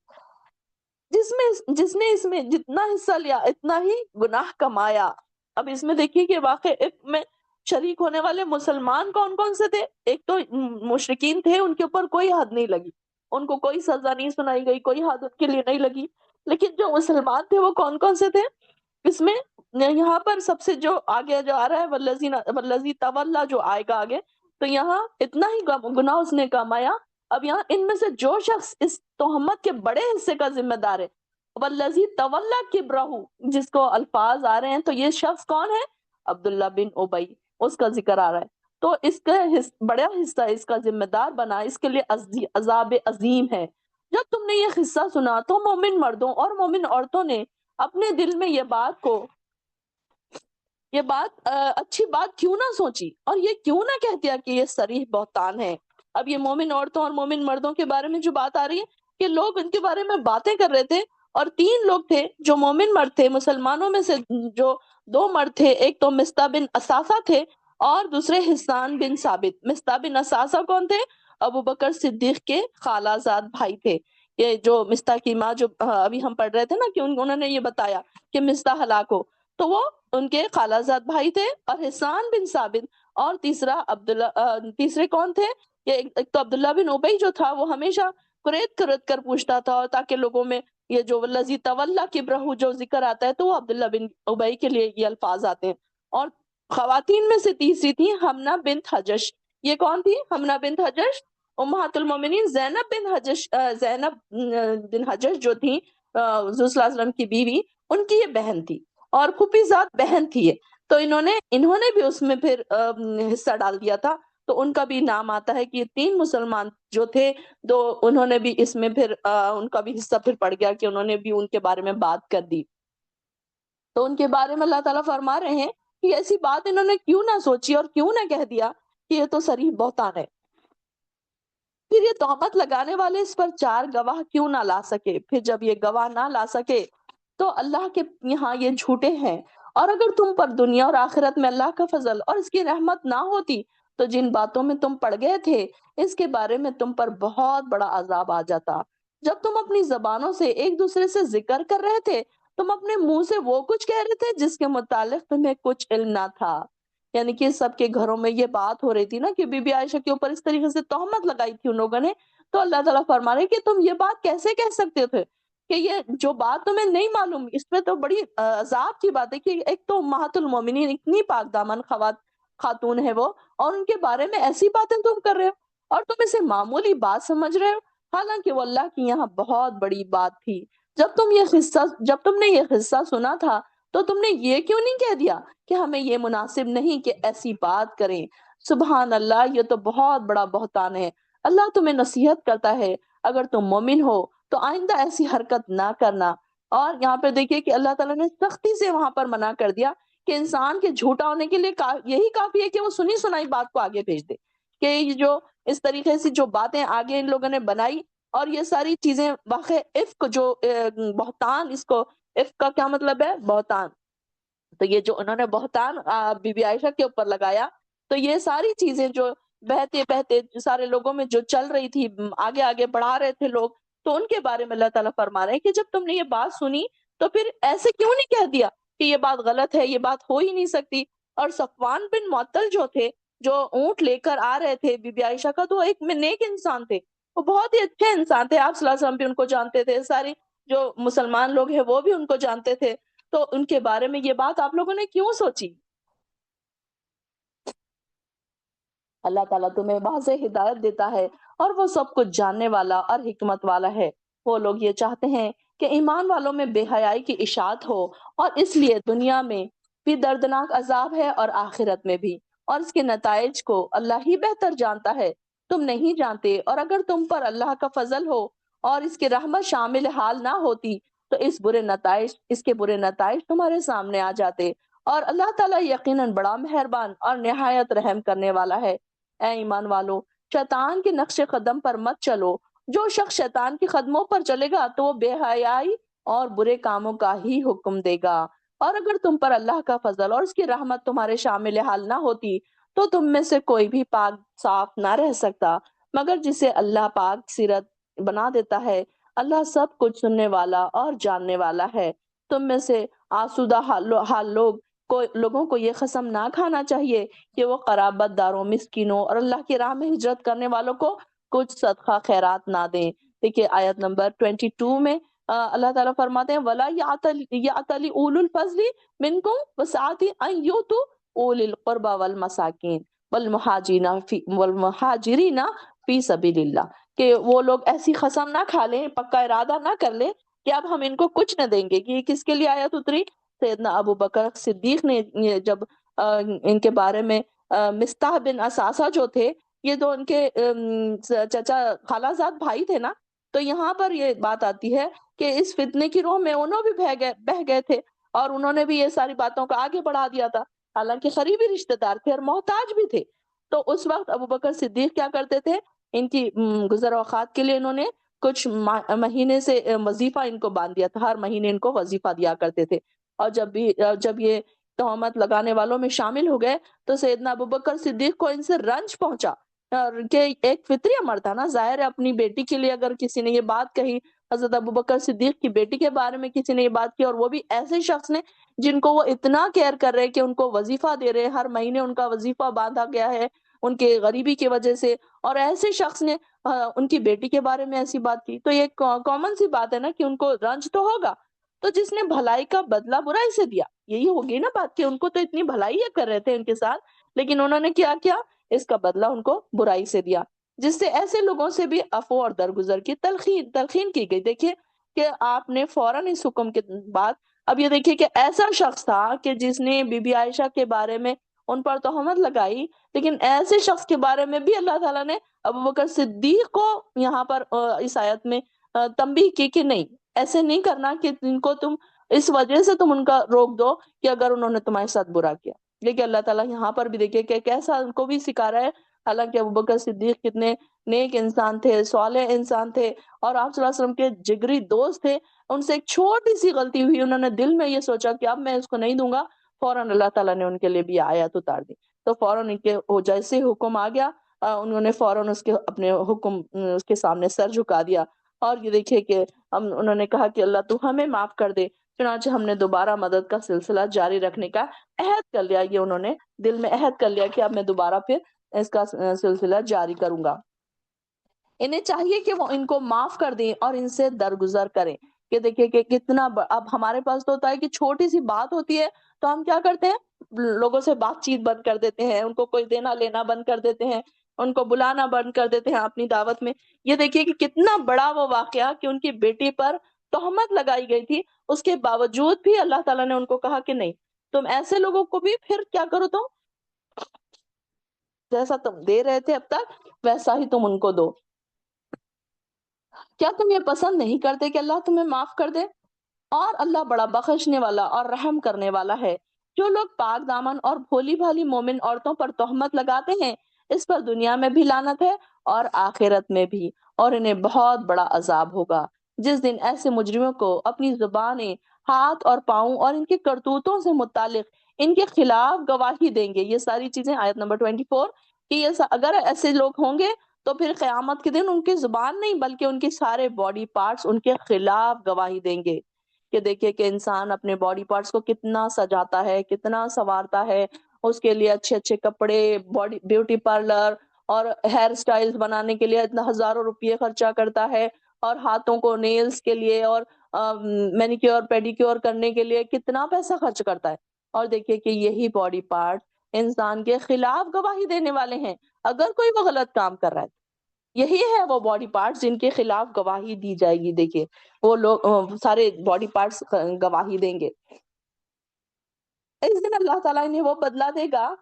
جس نے اس میں جتنا حصہ لیا اتنا ہی گناہ کمایا۔ اب اس میں دیکھیے کہ واقع میں شریک ہونے والے مسلمان کون کون سے تھے؟ ایک تو مشرکین تھے، ان کے اوپر کوئی حد نہیں لگی، ان کو کوئی سزا نہیں سنائی گئی، کوئی حد ان کے لیے نہیں لگی۔ لیکن جو مسلمان تھے وہ کون کون سے تھے؟ اس میں یہاں پر سب سے جو آگے جو آ رہا ہے والذی تولا جو آئے گا آگے، تو یہاں اتنا ہی گناہ اس نے کمایا۔ اب یہاں ان میں سے جو شخص اس تہمت کے بڑے حصے کا ذمہ دار ہے، والذی تولا کبرہ، جس کو الفاظ آ رہے ہیں تو یہ شخص کون ہے؟ عبداللہ بن ابی، اس کا ذکر آ رہا ہے۔ تو اس کا بڑا حصہ اس کا ذمہ دار بنا، اس کے لیے عذاب عظیم ہے۔ جب تم نے یہ قصہ سنا تو مومن مردوں اور مومن عورتوں نے اپنے دل میں یہ بات کو یہ بات اچھی بات کیوں نہ سوچی اور یہ کیوں نہ کہہ دیا کہ یہ صریح بہتان ہے؟ اب یہ مومن عورتوں اور مومن مردوں کے بارے میں جو بات آ رہی ہے کہ لوگ ان کے بارے میں باتیں کر رہے تھے، اور 3 لوگ تھے جو مومن مرد تھے مسلمانوں میں سے، جو 2 مرد تھے، ایک تو مستہ بن اساسہ تھے اور دوسرے حسان بن ثابت۔ مستہ بن اساسہ کون تھے؟ ابو بکر صدیق کے خالہ زاد بھائی تھے۔ یہ جو مستہ کی ماں، جو ابھی ہم پڑھ رہے تھے نا کہ انہوں نے یہ بتایا کہ مستہ ہلاک ہو، تو وہ ان کے خالہ زاد بھائی تھے، اور حسان بن ثابت اور تیسرے کون تھے؟ ایک تو عبداللہ بن ابی جو تھا، وہ ہمیشہ کریت کر پوچھتا تھا، اور تاکہ لوگوں میں یہ جو والذی تولی کبرہ جو ذکر آتا ہے تو وہ عبداللہ بن ابی کے لیے یہ الفاظ آتے ہیں۔ اور خواتین میں سے تیسری تھی حمنہ بنت حجش۔ یہ کون تھی حمنہ بنت حجش؟ امہات المومنین زینب بن حجش جو تھی حضور صلی اللہ علیہ وسلم کی بیوی، ان کی یہ بہن تھی اور پھوپھی ذات بہن تھی یہ۔ تو انہوں نے بھی اس میں پھر حصہ ڈال دیا تھا، تو ان کا بھی نام آتا ہے کہ یہ 3 مسلمان جو تھے، تو انہوں نے بھی اس میں پھر ان کا بھی حصہ پھر پڑ گیا کہ انہوں نے بھی ان کے بارے میں بات کر دی۔ تو ان کے بارے میں اللہ تعالیٰ فرما رہے ہیں کہ ایسی بات انہوں نے کیوں نہ سوچی اور کیوں نہ کہہ دیا کہ یہ تو صریح بہتان ہے۔ پھر یہ تہمت لگانے والے اس پر 4 گواہ کیوں نہ لا سکے؟ پھر جب یہ گواہ نہ لا سکے تو اللہ کے یہاں یہ جھوٹے ہیں۔ اور اگر تم پر دنیا اور آخرت میں اللہ کا فضل اور اس کی رحمت نہ ہوتی تو جن باتوں میں تم پڑ گئے تھے اس کے بارے میں تم پر بہت بڑا عذاب آ جاتا۔ جب تم اپنی زبانوں سے ایک دوسرے سے ذکر کر رہے تھے، تم اپنے منہ سے وہ کچھ کہہ رہے تھے جس کے متعلق تمہیں کچھ علم نہ تھا۔ یعنی کہ سب کے گھروں میں یہ بات ہو رہی تھی نا کہ بی بی عائشہ کے اوپر اس طریقے سے تہمت لگائی تھی ان لوگوں نے، تو اللہ تعالیٰ فرما رہے کہ تم یہ بات کیسے کہہ سکتے تھے کہ یہ جو بات تمہیں نہیں معلوم؟ اس میں تو بڑی عذاب کی بات ہے کہ ایک تو امہات المومنین اتنی پاک دامن خاتون ہے وہ، اور ان کے بارے میں ایسی باتیں تم کر رہے ہو اور تم اسے معمولی بات سمجھ رہے ہو، حالانکہ وہ اللہ کی یہاں بہت بڑی بات تھی۔ جب تم نے یہ قصہ سنا تھا تو تم نے یہ کیوں نہیں کہہ دیا کہ ہمیں یہ مناسب نہیں کہ ایسی بات کریں؟ سبحان اللہ، یہ تو بہت بڑا بہتان ہے۔ اللہ تمہیں نصیحت کرتا ہے اگر تم مومن ہو تو آئندہ ایسی حرکت نہ کرنا۔ اور یہاں پہ دیکھیے کہ اللہ تعالیٰ نے سختی سے وہاں پر منع کر دیا کہ انسان کے جھوٹا ہونے کے لیے یہی کافی ہے کہ وہ سنی سنائی بات کو آگے بھیج دے، کہ یہ جو اس طریقے سے جو باتیں آگے ان لوگوں نے بنائی اور یہ ساری چیزیں واقع افک جو بہتان، اس کو افک کا کیا مطلب ہے؟ بہتان۔ تو یہ جو انہوں نے بہتان بی بی عائشہ کے اوپر لگایا، تو یہ ساری چیزیں جو بہتے بہتے سارے لوگوں میں جو چل رہی تھی، آگے آگے بڑھا رہے تھے لوگ، تو ان کے بارے میں اللہ تعالیٰ فرما رہے ہیں کہ جب تم نے یہ بات سنی تو پھر ایسے کیوں نہیں کہہ دیا کہ یہ بات غلط ہے، یہ بات ہو ہی نہیں سکتی۔ اور صفوان بن معطل جو تھے، جو اونٹ لے کر آ رہے تھے بی بی عائشہ کا، تو ایک میں نیک انسان تھے، وہ بہت ہی اچھے انسان تھے، آپ صلی اللہ علیہ وسلم بھی ان کو جانتے تھے، ساری جو مسلمان لوگ ہیں وہ بھی ان کو جانتے تھے، تو ان کے بارے میں یہ بات آپ لوگوں نے کیوں سوچی؟ اللہ تعالیٰ تمہیں واضح ہدایت دیتا ہے اور وہ سب کچھ جاننے والا اور حکمت والا ہے۔ وہ لوگ یہ چاہتے ہیں کہ ایمان والوں میں بے حیائی کی اشاعت ہو، اور اس لیے دنیا میں بھی دردناک عذاب ہے اور آخرت میں بھی، اور اس کے نتائج کو اللہ ہی بہتر جانتا ہے، تم نہیں جانتے۔ اور اگر تم پر اللہ کا فضل ہو اور اس کی رحمت شامل حال نہ ہوتی تو اس کے برے نتائج تمہارے سامنے آ جاتے، اور اللہ تعالیٰ یقیناً بڑا مہربان اور نہایت رحم کرنے والا ہے۔ اے ایمان والو، شیطان کے نقش قدم پر مت چلو۔ جو شخص شیطان کے قدموں پر چلے گا تو وہ بے حیائی اور برے کاموں کا ہی حکم دے گا۔ اور اگر تم پر اللہ کا فضل اور اس کی رحمت تمہارے شامل حال نہ ہوتی تو تم میں سے کوئی بھی پاک صاف نہ رہ سکتا مگر جسے اللہ پاک سیرت بنا دیتا ہے۔ اللہ سب کچھ سننے والا اور جاننے والا ہے۔ تم میں سے آسودہ حال لوگوں کو یہ قسم نہ کھانا چاہیے کہ وہ قرابت داروں، مسکینوں اور اللہ کی راہ میں ہجرت کرنے والوں کو کچھ صدقہ خیرات نہ دیں۔ دیکھیے آیت نمبر 22 میں اللہ تعالیٰ فرماتے ہیں وَلَا يَعْتَلِ أُولُو الْفَضْلِ مِنْكُمْ وَالسَّعَةِ أَنْ يُؤْتُوا أُولِي الْقُرْبَى وَالْمَسَاكِينَ وَالْمُهَاجِرِينَ فِي سَبِيلِ اللَّهِ، کہ وہ لوگ ایسی قسم نہ کھا لیں، پکا ارادہ نہ کر لیں کہ اب ہم ان کو کچھ نہ دیں گے۔ کہ یہ کس کے لیے آیت اتری؟ سیدنا ابو بکر صدیق نے جب ان کے بارے میں مستح بن اساسہ جو تھے، یہ تو ان کے چچا خالہ زاد بھائی تھے نا، تو یہاں پر یہ بات آتی ہے کہ اس فتنے کی روح میں انہوں بھی بہ گئے تھے، اور انہوں نے بھی یہ ساری باتوں کو آگے بڑھا دیا تھا۔ حالانکہ قریبی رشتہ دار تھے اور محتاج بھی تھے. تو اس وقت ابو بکر صدیق کیا کرتے تھے؟ ان کی گزر اوقات کے لیے انہوں نے کچھ مہینے سے وظیفہ ان کو باندھ دیا تھا. ہر مہینے ان کو وظیفہ دیا کرتے تھے. اور جب یہ تہمت لگانے والوں میں شامل ہو گئے تو سیدنا ابو بکر صدیق کو ان سے رنج پہنچا. اور کہ ایک فطری امر تھا نا، ظاہر ہے اپنی بیٹی کے لیے اگر کسی نے یہ بات کہی، حضرت ابو بکر صدیق کی بیٹی کے بارے میں کسی نے یہ بات کی، اور وہ بھی ایسے شخص نے جن کو وہ اتنا کیئر کر رہے کہ ان کو وظیفہ دے رہے، ہر مہینے ان کا وظیفہ باندھا گیا ہے ان کے غریبی کی وجہ سے، اور ایسے شخص نے ان کی بیٹی کے بارے میں ایسی بات کی، تو یہ کامن سی بات ہے نا کہ ان کو رنج تو ہوگا. تو جس نے بھلائی کا بدلہ برائی سے دیا، یہی ہوگی نا بات کہ ان کو تو اتنی بھلائی کر رہے تھے ان کے ساتھ، لیکن انہوں نے کیا کیا؟ اس کا بدلہ ان کو برائی سے دیا. جس سے ایسے لوگوں سے بھی عفو اور درگزر کی تلقین کی گئی. دیکھیے کہ آپ نے فوراً اس حکم کے بعد، اب یہ دیکھیے کہ ایسا شخص تھا کہ جس نے بی بی عائشہ کے بارے میں ان پر تہمت لگائی، لیکن ایسے شخص کے بارے میں بھی اللہ تعالیٰ نے ابو بکر صدیق کو یہاں پر اس آیت میں تنبیہ کی کہ نہیں، ایسے نہیں کرنا کہ ان کو تم اس وجہ سے تم ان کا روک دو کہ اگر انہوں نے تمہارے ساتھ برا کیا. لیکن اللہ تعالیٰ یہاں پر بھی دیکھیے کہ کیسا ان کو بھی سکھا رہا ہے. حالانکہ ابو بکر صدیق کتنے نیک انسان تھے، صالح انسان تھے، اور آپ صلی اللہ علیہ وسلم کے جگری دوست تھے. ان سے ایک چھوٹی سی غلطی ہوئی، انہوں نے دل میں یہ سوچا کہ اب میں اس کو نہیں دوں گا، فوراً اللہ تعالیٰ نے ان کے لیے بھی آیات اتار دی. تو فوراً ان کے جیسے حکم آ گیا، انہوں نے فوراً اس کے اپنے حکم اس کے سامنے سر جھکا دیا. اور یہ دیکھیے کہ انہوں نے کہا کہ اللہ تو ہمیں معاف کر دے. چنانچہ ہم نے دوبارہ مدد کا سلسلہ جاری رکھنے کا عہد کر لیا. یہ انہوں نے دل میں عہد کر لیا کہ اب میں دوبارہ پھر اس کا سلسلہ جاری کروں گا. انہیں چاہیے کہ وہ ان کو معاف کر دیں اور ان سے درگزر کریں. کہ دیکھیے کہ کتنا اب ہمارے پاس تو ہوتا ہے کہ چھوٹی سی بات ہوتی ہے تو ہم کیا کرتے ہیں؟ لوگوں سے بات چیت بند کر دیتے ہیں، ان کو کوئی دینا لینا بند کر دیتے ہیں، ان کو بلانا بند کر دیتے ہیں اپنی دعوت میں. یہ دیکھیے کہ کتنا بڑا وہ واقعہ کہ ان کی بیٹی پر تہمت لگائی گئی تھی، اس کے باوجود بھی اللہ تعالیٰ نے ان کو کہا کہ نہیں، تم ایسے لوگوں کو بھی پھر کیا کرو، تم جیسا تم دے رہے تھے اب تک ویسا ہی تم ان کو دو. کیا تم یہ پسند نہیں کرتے کہ اللہ تمہیں معاف کر دے؟ اور اللہ بڑا بخشنے والا اور رحم کرنے والا ہے. جو لوگ پاک دامن اور بھولی بھالی مومن عورتوں پر تہمت لگاتے ہیں، اس پر دنیا میں بھی لعنت ہے اور آخرت میں بھی، اور انہیں بہت بڑا عذاب ہوگا. جس دن ایسے مجرموں کو اپنی زبانیں، ہاتھ اور پاؤں اور ان کے کرتوتوں سے متعلق ان کے خلاف گواہی دیں گے. یہ ساری چیزیں آیت نمبر 24 کہ اگر ایسے لوگ ہوں گے تو پھر قیامت کے دن ان کی زبان نہیں بلکہ ان کے سارے باڈی پارٹس ان کے خلاف گواہی دیں گے. کہ دیکھیے کہ انسان اپنے باڈی پارٹس کو کتنا سجاتا ہے، کتنا سنوارتا ہے، اس کے لیے اچھے اچھے کپڑے، باڈی بیوٹی پارلر اور ہیئر سٹائلز بنانے کے لیے اتنا ہزاروں روپے خرچہ کرتا ہے، اور ہاتھوں کو نیلز کے لیے اور مینیکیور پیڈیکیور کرنے کے لیے کتنا پیسہ خرچ کرتا ہے. اور دیکھیے کہ یہی باڈی پارٹ انسان کے خلاف گواہی دینے والے ہیں اگر کوئی وہ غلط کام کر رہا ہے. یہی ہے وہ باڈی پارٹس جن کے خلاف گواہی دی جائے گی. دیکھیے وہ لوگ سارے باڈی پارٹس گواہی دیں گے. اس دن اللہ تعالیٰ انہیں وہ بدلہ دے گا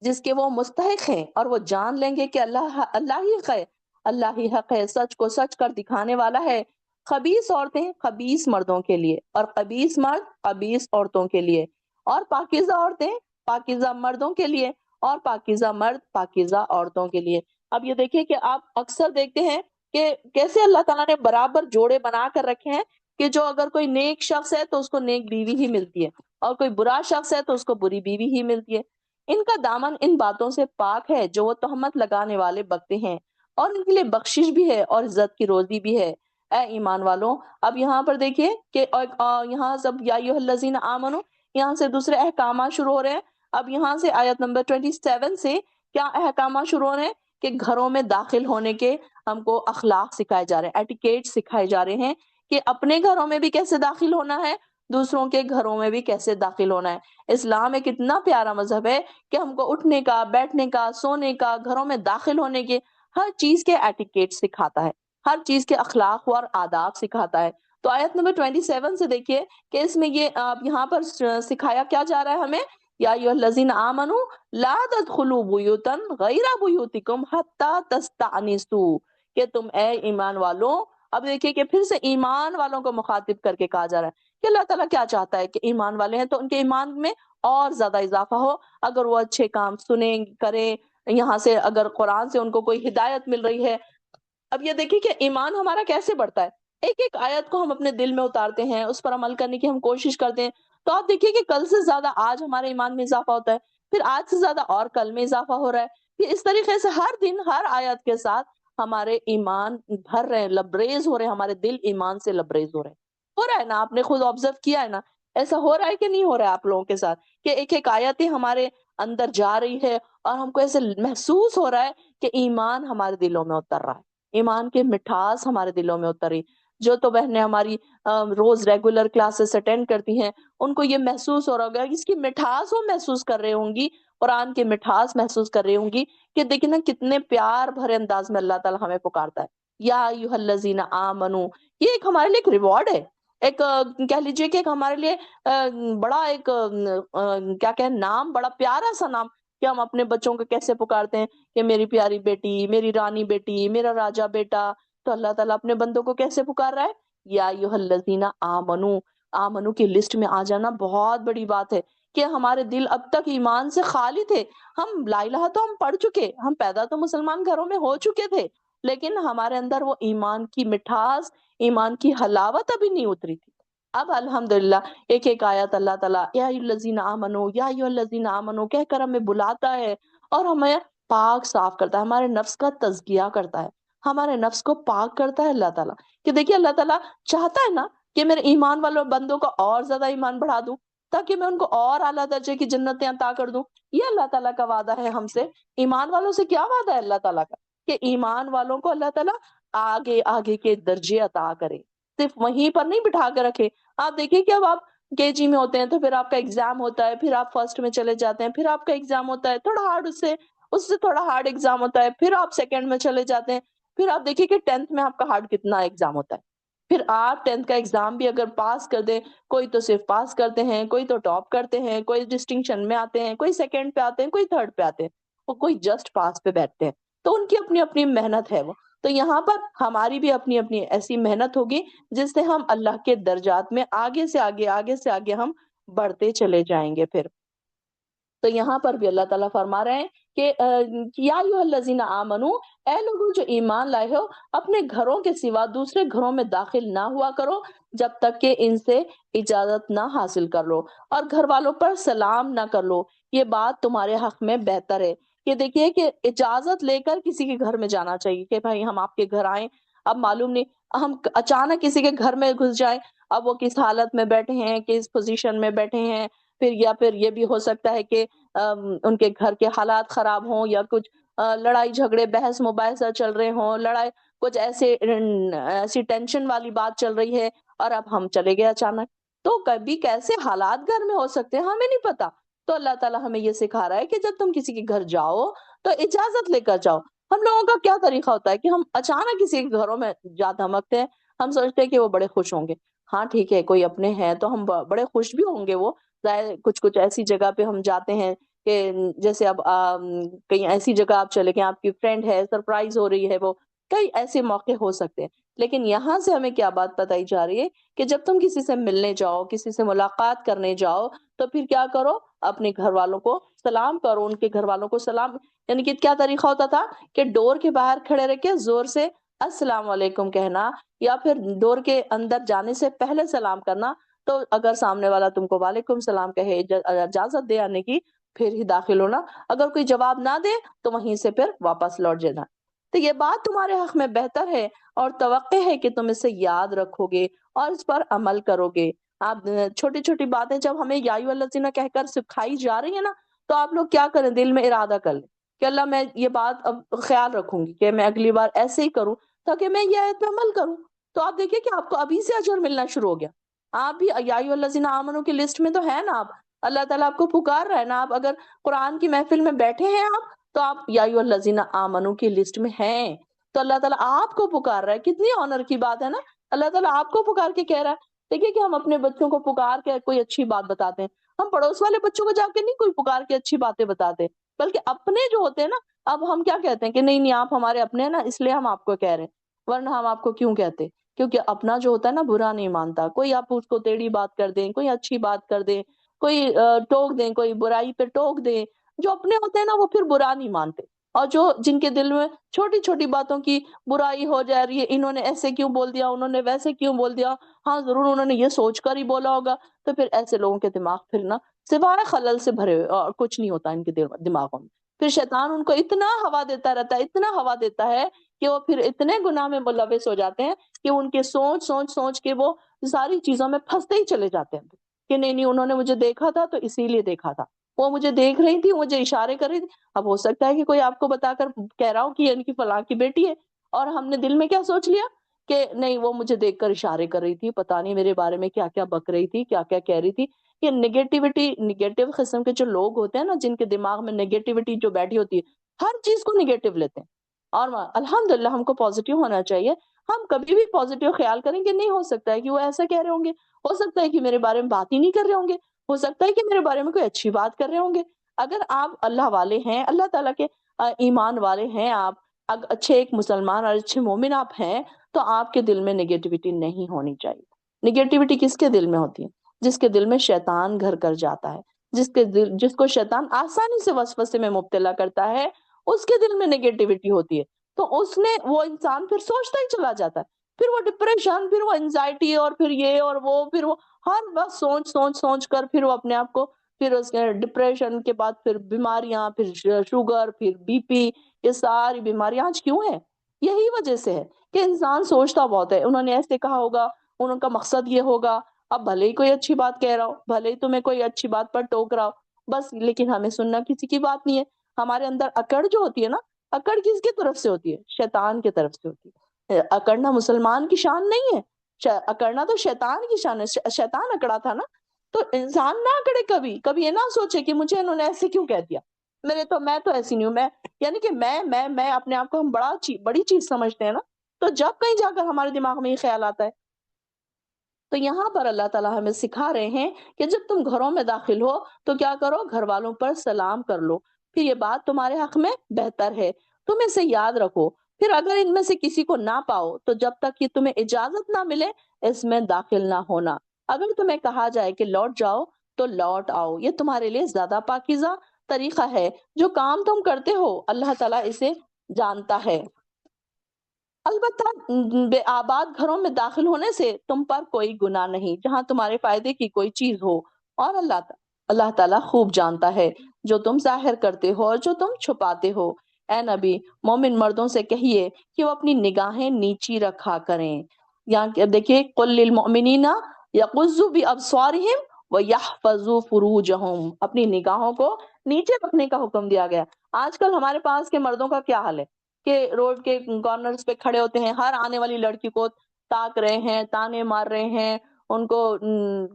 جس کے وہ مستحق ہیں، اور وہ جان لیں گے کہ اللہ ہی ہے، اللہ ہی حق ہے، سچ کو سچ کر دکھانے والا ہے. خبیث عورتیں خبیث مردوں کے لیے، اور خبیث مرد خبیث عورتوں کے لیے، اور پاکیزہ عورتیں پاکیزہ مردوں کے لیے، اور پاکیزہ مرد پاکیزہ عورتوں کے لیے. اب یہ دیکھیں کہ آپ اکثر دیکھتے ہیں کہ کیسے اللہ تعالیٰ نے برابر جوڑے بنا کر رکھے ہیں کہ جو اگر کوئی نیک شخص ہے تو اس کو نیک بیوی ہی ملتی ہے، اور کوئی برا شخص ہے تو اس کو بری بیوی ہی ملتی ہے. ان کا دامن ان باتوں سے پاک ہے جو وہ تہمت لگانے والے بکتے ہیں، اور ان کے لیے بخشش بھی ہے اور عزت کی روزی بھی ہے. اے ایمان والوں، اب یہاں پر دیکھیے کہ یہاں سب یا ایھا الذین آمنو، یہاں سے دوسرے احکامات شروع ہو رہے ہیں. اب یہاں سے آیت نمبر 27 سے کیا احکامات شروع ہو رہے ہیں؟ کہ گھروں میں داخل ہونے کے ہم کو اخلاق سکھائے جا رہے ہیں، ایٹیکیٹ سکھائے جا رہے ہیں کہ اپنے گھروں میں بھی کیسے داخل ہونا ہے، دوسروں کے گھروں میں بھی کیسے داخل ہونا ہے. اسلام ایک اتنا پیارا مذہب ہے کہ ہم کو اٹھنے کا، بیٹھنے کا، سونے کا، گھروں میں داخل ہونے کے ہر چیز کے ایٹیکیٹ سکھاتا ہے، ہر چیز کے اخلاق اور آداب سکھاتا ہے. تو آیت نمبر 27 سے دیکھیے کہ اس میں یہ یہاں پر سکھایا کیا جا رہا ہے ہمیں، یا ایھا الذین آمنو لا تدخلوا بیوتا غیر بیوتکم حتی تستأنسوا، کہ تم اے ایمان والوں. اب دیکھیے کہ پھر سے ایمان والوں کو مخاطب کر کے کہا جا رہا ہے کہ اللہ تعالیٰ کیا چاہتا ہے کہ ایمان والے ہیں تو ان کے ایمان میں اور زیادہ اضافہ ہو، اگر وہ اچھے کام سنیں کریں، یہاں سے اگر قرآن سے ان کو کوئی ہدایت مل رہی ہے۔ اب یہ دیکھیں کہ ایمان ہمارا کیسے بڑھتا ہے، ایک ایک آیت کو ہم اپنے دل میں اتارتے ہیں، اس پر عمل کرنے کی ہم کوشش کرتے ہیں، تو آپ دیکھیے کہ کل سے زیادہ آج ہمارے ایمان میں اضافہ ہوتا ہے، پھر آج سے زیادہ اور کل میں اضافہ ہو رہا ہے، پھر اس طریقے سے ہر دن ہر آیت کے ساتھ ہمارے ایمان بھر رہے ہیں، لبریز ہو رہے ہیں، ہمارے دل ایمان سے لبریز ہو رہا ہے نا؟ آپ نے خود آبزرو کیا ہے نا؟ ایسا ہو رہا ہے کہ نہیں ہو رہا ہے آپ لوگوں کے ساتھ کہ ایک ایک آیتیں ہمارے اندر جا رہی ہے اور ہم کو ایسے محسوس ہو رہا ہے کہ ایمان ہمارے دلوں میں اتر رہا ہے، ایمان کی مٹھاس ہمارے دلوں میں اتری۔ جو تو بہنیں ہماری روز ریگولر کلاسز اٹینڈ کرتی ہیں، ان کو یہ محسوس ہو رہا ہوگا کہ اس کی مٹھاس وہ محسوس کر رہے ہوں گی، قرآن کی مٹھاس محسوس کر رہی ہوں گی کہ دیکھیں نا کتنے پیار بھرے انداز میں اللہ تعالیٰ ہمیں پکارتا ہے، یا ایھا الذین آمنو۔ یہ ایک ہمارے لیے ایک ریوارڈ ہے، ایک کہہ لیجئے کہ ایک ہمارے لیے بڑا ایک کیا کہ نام، بڑا پیارا سا نام کہ ہم اپنے بچوں کو کیسے پکارتے ہیں کہ میری پیاری بیٹی، میری رانی بیٹی، میرا راجا بیٹا۔ تو اللہ تعالیٰ اپنے بندوں کو کیسے پکار رہا ہے؟ یا ایھا الذین آمنو۔ آمنو کی لسٹ میں آ جانا بہت بڑی بات ہے کہ ہمارے دل اب تک ایمان سے خالی تھے۔ ہم لا الہ تو ہم پڑھ چکے، ہم پیدا تو مسلمان گھروں میں ہو چکے تھے، لیکن ہمارے اندر وہ ایمان کی مٹھاس، ایمان کی حلاوت ابھی نہیں اتری تھی۔ اب الحمدللہ ایک ایک آیت اللہ تعالیٰ یا ایھا الذین آمنو، یا ایھا الذین آمنو کہہ کر ہمیں بلاتا ہے اور ہمیں پاک صاف کرتا ہے، ہمارے نفس کا تزکیہ کرتا ہے، ہمارے نفس کو پاک کرتا ہے اللہ تعالیٰ۔ کہ دیکھیے اللہ تعالیٰ چاہتا ہے نا کہ میرے ایمان والوں بندوں کو اور زیادہ ایمان بڑھا دوں، تاکہ میں ان کو اور اعلیٰ درجے کی جنتیں عطا کر دوں۔ یہ اللہ تعالیٰ کا وعدہ ہے ہم سے۔ ایمان والوں سے کیا وعدہ ہے اللہ تعالیٰ کا؟ کہ ایمان والوں کو اللہ تعالیٰ آگے آگے کے درجے عطا کرے، صرف وہیں پر نہیں بٹھا کے رکھے۔ آپ دیکھیے کہ اب آپ کے جی میں ہوتے ہیں تو پھر آپ کا ایگزام ہوتا ہے، پھر آپ فرسٹ میں چلے جاتے ہیں، پھر آپ کا ایگزام ہوتا ہے تھوڑا ہارڈ، اس سے تھوڑا ہارڈ ایگزام ہوتا ہے، پھر آپ سیکنڈ میں چلے جاتے ہیں، پھر آپ دیکھیے کہ 10th میں آپ کا ہارڈ کتنا ایگزام ہوتا ہے۔ پھر آپ 10th کا ایگزام بھی اگر پاس کر دیں، کوئی تو صرف پاس کرتے ہیں، کوئی تو ٹاپ کرتے ہیں، کوئی ڈسٹنکشن میں آتے ہیں، کوئی سیکنڈ پہ آتے ہیں، کوئی تھرڈ پہ آتے ہیں، اور کوئی جسٹ پاس پہ بیٹھتے ہیں۔ تو ان کی اپنی اپنی محنت ہے وہ۔ تو یہاں پر ہماری بھی اپنی اپنی ایسی محنت ہوگی جس سے ہم اللہ کے درجات میں آگے سے آگے، آگے سے آگے ہم بڑھتے چلے جائیں گے پھر۔ تو یہاں پر بھی اللہ تعالیٰ فرما رہے ہیں کہ یا ایھا الذین آمنو، اے لوگوں جو ایمان لائے ہو، اپنے گھروں کے سوا دوسرے گھروں میں داخل نہ ہوا کرو جب تک کہ ان سے اجازت نہ حاصل کر لو، اور گھر والوں پر سلام نہ کر لو، یہ بات تمہارے حق میں بہتر ہے۔ یہ دیکھیے کہ اجازت لے کر کسی کے گھر میں جانا چاہیے کہ بھائی ہم آپ کے گھر آئیں۔ اب معلوم نہیں ہم اچانک کسی کے گھر میں گھس جائیں، اب وہ کس حالت میں بیٹھے ہیں، کس پوزیشن میں بیٹھے ہیں، پھر یہ بھی ہو سکتا ہے کہ ان کے گھر کے حالات خراب ہوں، یا کچھ لڑائی جھگڑے بحث مباحثہ چل رہے ہوں، کچھ ایسی ٹینشن والی بات چل رہی ہے، اور اب ہم چلے گئے اچانک، تو کبھی کیسے حالات گھر میں ہو سکتے ہیں ہمیں نہیں پتا۔ تو اللہ تعالیٰ ہمیں یہ سکھا رہا ہے کہ جب تم کسی کے گھر جاؤ تو اجازت لے کر جاؤ۔ ہم لوگوں کا کیا طریقہ ہوتا ہے کہ ہم اچانک کسی کے گھروں میں جا دھمکتے ہیں، ہم سوچتے ہیں کہ وہ بڑے خوش ہوں گے، ہاں ٹھیک ہے کوئی اپنے ہیں تو ہم بڑے خوش بھی ہوں گے، وہ کچھ ایسی جگہ پہ ہم جاتے ہیں کہ جیسے اب کہیں ایسی جگہ آپ چلے گئے، آپ کی فرینڈ ہے، سرپرائز ہو رہی ہے، وہ کئی ایسے موقع ہو سکتے ہیں۔ لیکن یہاں سے ہمیں کیا بات بتائی جا رہی ہے کہ جب تم کسی سے ملنے جاؤ، کسی سے ملاقات کرنے جاؤ، تو پھر کیا کرو، اپنے گھر والوں کو سلام کرو، ان کے گھر والوں کو سلام، یعنی کہ کیا طریقہ ہوتا تھا کہ ڈور کے باہر کھڑے رہ کے زور سے السلام علیکم کہنا، یا پھر ڈور کے اندر جانے سے پہلے سلام کرنا، تو اگر سامنے والا تم کو وعلیکم السلام کہے، اجازت دے آنے کی، پھر ہی داخل ہونا، اگر کوئی جواب نہ دے تو وہیں سے پھر واپس لوٹ جانا۔ تو یہ بات تمہارے حق میں بہتر ہے، اور توقع ہے کہ تم اسے یاد رکھو گے اور اس پر عمل کرو گے۔ آپ چھوٹی چھوٹی باتیں جب ہمیں یا ایھا الذین کہہ کر سکھائی جا رہی ہیں نا، تو آپ لوگ کیا کریں، دل میں ارادہ کر لیں کہ اللہ میں یہ بات اب خیال رکھوں گی کہ میں اگلی بار ایسے ہی کروں، تاکہ میں یہ آیت پہ عمل کروں۔ تو آپ دیکھیں کہ آپ کو ابھی سے اجر ملنا شروع ہو گیا۔ آپ بھی یا ایھا الذین آمنو کی لسٹ میں تو ہے نا، آپ اللہ تعالیٰ آپ کو پکار رہا ہے نا، آپ اگر قرآن کی محفل میں بیٹھے ہیں آپ، تو آپ یا ایھا الذین آمنو کی لسٹ میں ہیں، تو اللہ تعالیٰ آپ کو پکار رہا ہے۔ کتنی آنر کی بات ہے نا، اللہ تعالیٰ آپ کو پکار کے کہہ رہا ہے۔ دیکھیے کہ ہم اپنے بچوں کو پکار کے کوئی اچھی بات بتاتے ہیں، ہم پڑوس والے بچوں کو جا کے نہیں کوئی پکار کے اچھی باتیں بتاتے، بلکہ اپنے جو ہوتے ہیں نا، اب ہم کیا کہتے ہیں کہ نہیں آپ ہمارے اپنے ہیں نا، اس لیے ہم آپ کو کہہ رہے ہیں، ورنہ ہم آپ کو کیوں کہتے؟ کیونکہ اپنا جو ہوتا ہے نا برا نہیں مانتا، کوئی آپ اس کو ٹیڑھی بات کر دیں، کوئی اچھی بات کر دیں، کوئی ٹوک دیں، کوئی برائی پہ ٹوک دیں. جو اپنے ہوتے ہیں نا وہ پھر برا نہیں مانتے، اور جو جن کے دل میں چھوٹی چھوٹی باتوں کی برائی ہو جا رہی ہے، انہوں نے ایسے کیوں بول دیا، انہوں نے ویسے کیوں بول دیا، ہاں ضرور انہوں نے یہ سوچ کر ہی بولا ہوگا، تو پھر ایسے لوگوں کے دماغ پھر نا سوائے خلل سے بھرے ہوئے اور کچھ نہیں ہوتا ان کے دماغوں میں. پھر شیطان ان کو اتنا ہوا دیتا رہتا ہے، اتنا ہوا دیتا ہے کہ وہ پھر اتنے گناہ میں ملوث ہو جاتے ہیں کہ ان کے سوچ سوچ سوچ کے وہ ساری چیزوں میں پھنستے ہی چلے جاتے ہیں کہ نہیں نہیں انہوں نے مجھے دیکھا تھا تو اسی لیے دیکھا تھا، وہ مجھے دیکھ رہی تھی، مجھے اشارے کر رہی تھی. اب ہو سکتا ہے کہ کوئی آپ کو بتا کر کہہ رہا ہو کہ ان کی فلاں کی بیٹی ہے، اور ہم نے دل میں کیا سوچ لیا کہ نہیں وہ مجھے دیکھ کر اشارے کر رہی تھی، پتہ نہیں میرے بارے میں کیا کیا بک رہی تھی، کیا کیا کہہ رہی تھی. یہ نگیٹو قسم کے جو لوگ ہوتے ہیں نا، جن کے دماغ میں نگیٹیوٹی جو بیٹھی ہوتی ہے، ہر چیز کو نگیٹو لیتے ہیں. اور الحمدللہ ہم کو پازیٹیو ہونا چاہیے. ہم کبھی بھی پازیٹیو خیال کریں گے، نہیں ہو سکتا ہے کہ وہ ایسا کہہ رہے ہوں گے، ہو سکتا ہے کہ میرے بارے میں بات ہی نہیں کر رہے ہوں گے، ہو سکتا ہے کہ میرے بارے میں کوئی اچھی بات کر رہے ہوں گے. اگر آپ اللہ والے ہیں، اللہ تعالیٰ کے ایمان والے ہیں، آپ اچھے ایک مسلمان اور اچھے مومن آپ ہیں، تو آپ کے دل میں نگیٹیوٹی نہیں ہونی چاہیے. نگیٹیوٹی کس کے دل میں ہوتی ہے؟ جس کے دل میں شیطان گھر کر جاتا ہے، جس کو شیطان آسانی سے وسوسے میں مبتلا کرتا ہے، اس کے دل میں نگیٹیوٹی ہوتی ہے. تو وہ انسان پھر سوچتا ہی چلا جاتا ہے، پھر وہ ڈپریشن، پھر وہ انزائٹی، اور پھر یہ اور وہ، پھر وہ ہر بس سوچ سوچ سوچ کر پھر وہ اپنے آپ کو، پھر اس کے ڈپریشن کے بعد پھر بیماریاں، پھر شوگر، پھر بی پی. یہ ساری بیماریاں آج کیوں ہیں؟ یہی وجہ سے ہے کہ انسان سوچتا بہت ہے. انہوں نے ایسے کہا ہوگا، ان کا مقصد یہ ہوگا. اب بھلے ہی کوئی اچھی بات کہہ رہا ہو، بھلے ہی تمہیں کوئی اچھی بات پر ٹوک رہا ہو، بس لیکن ہمیں سننا کسی کی بات نہیں ہے. ہمارے اندر اکڑ جو ہوتی ہے نا، اکڑ کس کی طرف سے ہوتی ہے؟ شیطان کی طرف سے ہوتی ہے. اکڑنا مسلمان کی شان نہیں ہے، اکڑنا تو شیطان کی شان ہے. شیطان اکڑا تھا نا، تو انسان نہ اکڑے. کبھی یہ نہ سوچے کہ مجھے انہوں نے ایسے کیوں کہہ دیا، میں تو ایسی نہیں ہوں. یعنی کہ میں اپنے آپ کو ہم بڑی چیز سمجھتے ہیں نا. تو جب کہیں جا کر ہمارے دماغ میں یہ خیال آتا ہے، تو یہاں پر اللہ تعالیٰ ہمیں سکھا رہے ہیں کہ جب تم گھروں میں داخل ہو تو کیا کرو، گھر والوں پر سلام کر لو. پھر یہ بات تمہارے حق میں بہتر ہے. تم اسے یاد رکھو. پھر اگر ان میں سے کسی کو نہ پاؤ تو جب تک کہ تمہیں اجازت نہ ملے اس میں داخل نہ ہونا. اگر تمہیں کہا جائے کہ لوٹ جاؤ تو لوٹ آؤ. یہ تمہارے لیے زیادہ پاکیزہ طریقہ ہے. جو کام تم کرتے ہو اللہ تعالیٰ اسے جانتا ہے. البتہ بے آباد گھروں میں داخل ہونے سے تم پر کوئی گناہ نہیں جہاں تمہارے فائدے کی کوئی چیز ہو، اور اللہ تعالیٰ خوب جانتا ہے جو تم ظاہر کرتے ہو اور جو تم چھپاتے ہو. اے نبی، مومن مردوں سے کہیے کہ وہ اپنی نگاہیں نیچی رکھا کریں. یہاں دیکھیے، قل للمؤمنین یغضوا بابصارہم ویحفظوا فروجہم، اپنی نگاہوں کو نیچے رکھنے کا حکم دیا گیا. آج کل ہمارے پاس کے مردوں کا کیا حال ہے کہ روڈ کے کارنرز پہ کھڑے ہوتے ہیں، ہر آنے والی لڑکی کو تاک رہے ہیں، تانے مار رہے ہیں، ان کو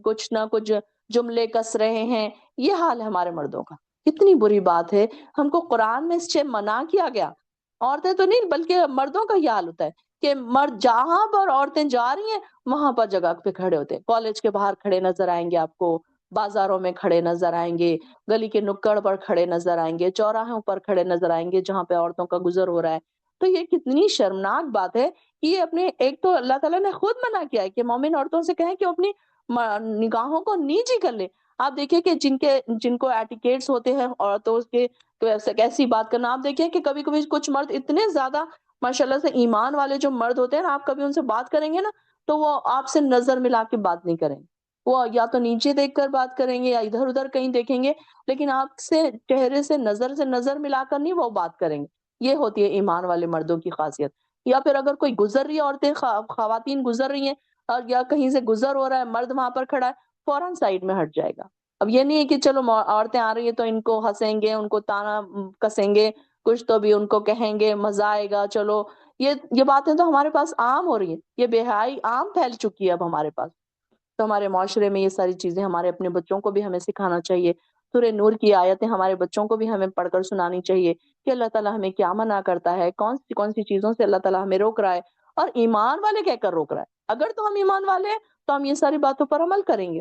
کچھ نہ کچھ جملے کس رہے ہیں. یہ حال ہے ہمارے مردوں کا. کتنی بری بات ہے. ہم کو قرآن میں اس سے منع کیا گیا. عورتیں تو نہیں بلکہ مردوں کا یہ حال ہوتا ہے کہ مرد جہاں پر عورتیں جا رہی ہیں وہاں پر جگہ پہ کھڑے ہوتے ہیں. کالج کے باہر کھڑے نظر آئیں گے آپ کو، بازاروں میں کھڑے نظر آئیں گے، گلی کے نکڑ پر کھڑے نظر آئیں گے، چوراہوں پر کھڑے نظر آئیں گے جہاں پہ عورتوں کا گزر ہو رہا ہے. تو یہ کتنی شرمناک بات ہے کہ یہ اپنے، ایک تو اللہ تعالیٰ نے خود منع کیا ہے کہ مومن عورتوں سے کہیں کہ اپنی نگاہوں کو نیچی کر لے. آپ دیکھیں کہ جن کو ایٹیکیٹس ہوتے ہیں عورتوں کے، تو کیسی بات کرنا. آپ دیکھیں کہ کبھی کبھی کچھ مرد اتنے زیادہ ماشاءاللہ سے ایمان والے جو مرد ہوتے ہیں نا، آپ کبھی ان سے بات کریں گے نا تو وہ آپ سے نظر ملا کے بات نہیں کریں گے. وہ یا تو نیچے دیکھ کر بات کریں گے یا ادھر ادھر کہیں دیکھیں گے، لیکن آپ سے چہرے سے نظر ملا کر نہیں وہ بات کریں گے. یہ ہوتی ہے ایمان والے مردوں کی خاصیت. یا پھر اگر کوئی گزر رہی ہے، عورتیں خواتین گزر رہی ہیں اور یا کہیں سے گزر ہو رہا ہے، مرد وہاں پر کھڑا ہے، فوراً سائڈ میں ہٹ جائے گا. اب یہ نہیں ہے کہ چلو عورتیں آ رہی ہیں تو ان کو ہنسیں گے، ان کو تانا کسیں گے، کچھ تو بھی ان کو کہیں گے، مزہ آئے گا. چلو یہ باتیں تو ہمارے پاس عام ہو رہی ہیں. یہ بے حیائی عام پھیل چکی ہے اب ہمارے پاس. تو ہمارے معاشرے میں یہ ساری چیزیں ہمارے اپنے بچوں کو بھی ہمیں سکھانا چاہیے. سورہ نور کی آیتیں ہمارے بچوں کو بھی ہمیں پڑھ کر سنانی چاہیے کہ اللہ تعالیٰ ہمیں کیا منع کرتا ہے، کون سی چیزوں سے اللہ تعالیٰ ہمیں روک رہا ہے، اور ایمان والے کہہ کر روک رہا ہے. اگر تو ہم ایمان والے ہیں تو ہم یہ ساری باتوں پر عمل کریں گے.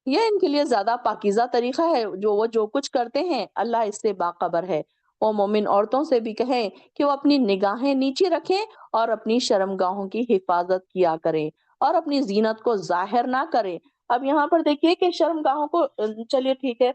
یہ ان کے لیے زیادہ پاکیزہ طریقہ ہے. وہ جو کچھ کرتے ہیں اللہ اس سے باخبر ہے. وہ مومن عورتوں سے بھی کہیں کہ وہ اپنی نگاہیں نیچے رکھیں اور اپنی شرمگاہوں کی حفاظت کیا کریں اور اپنی زینت کو ظاہر نہ کریں. اب یہاں پر دیکھیے کہ شرمگاہوں کو چلیے ٹھیک ہے،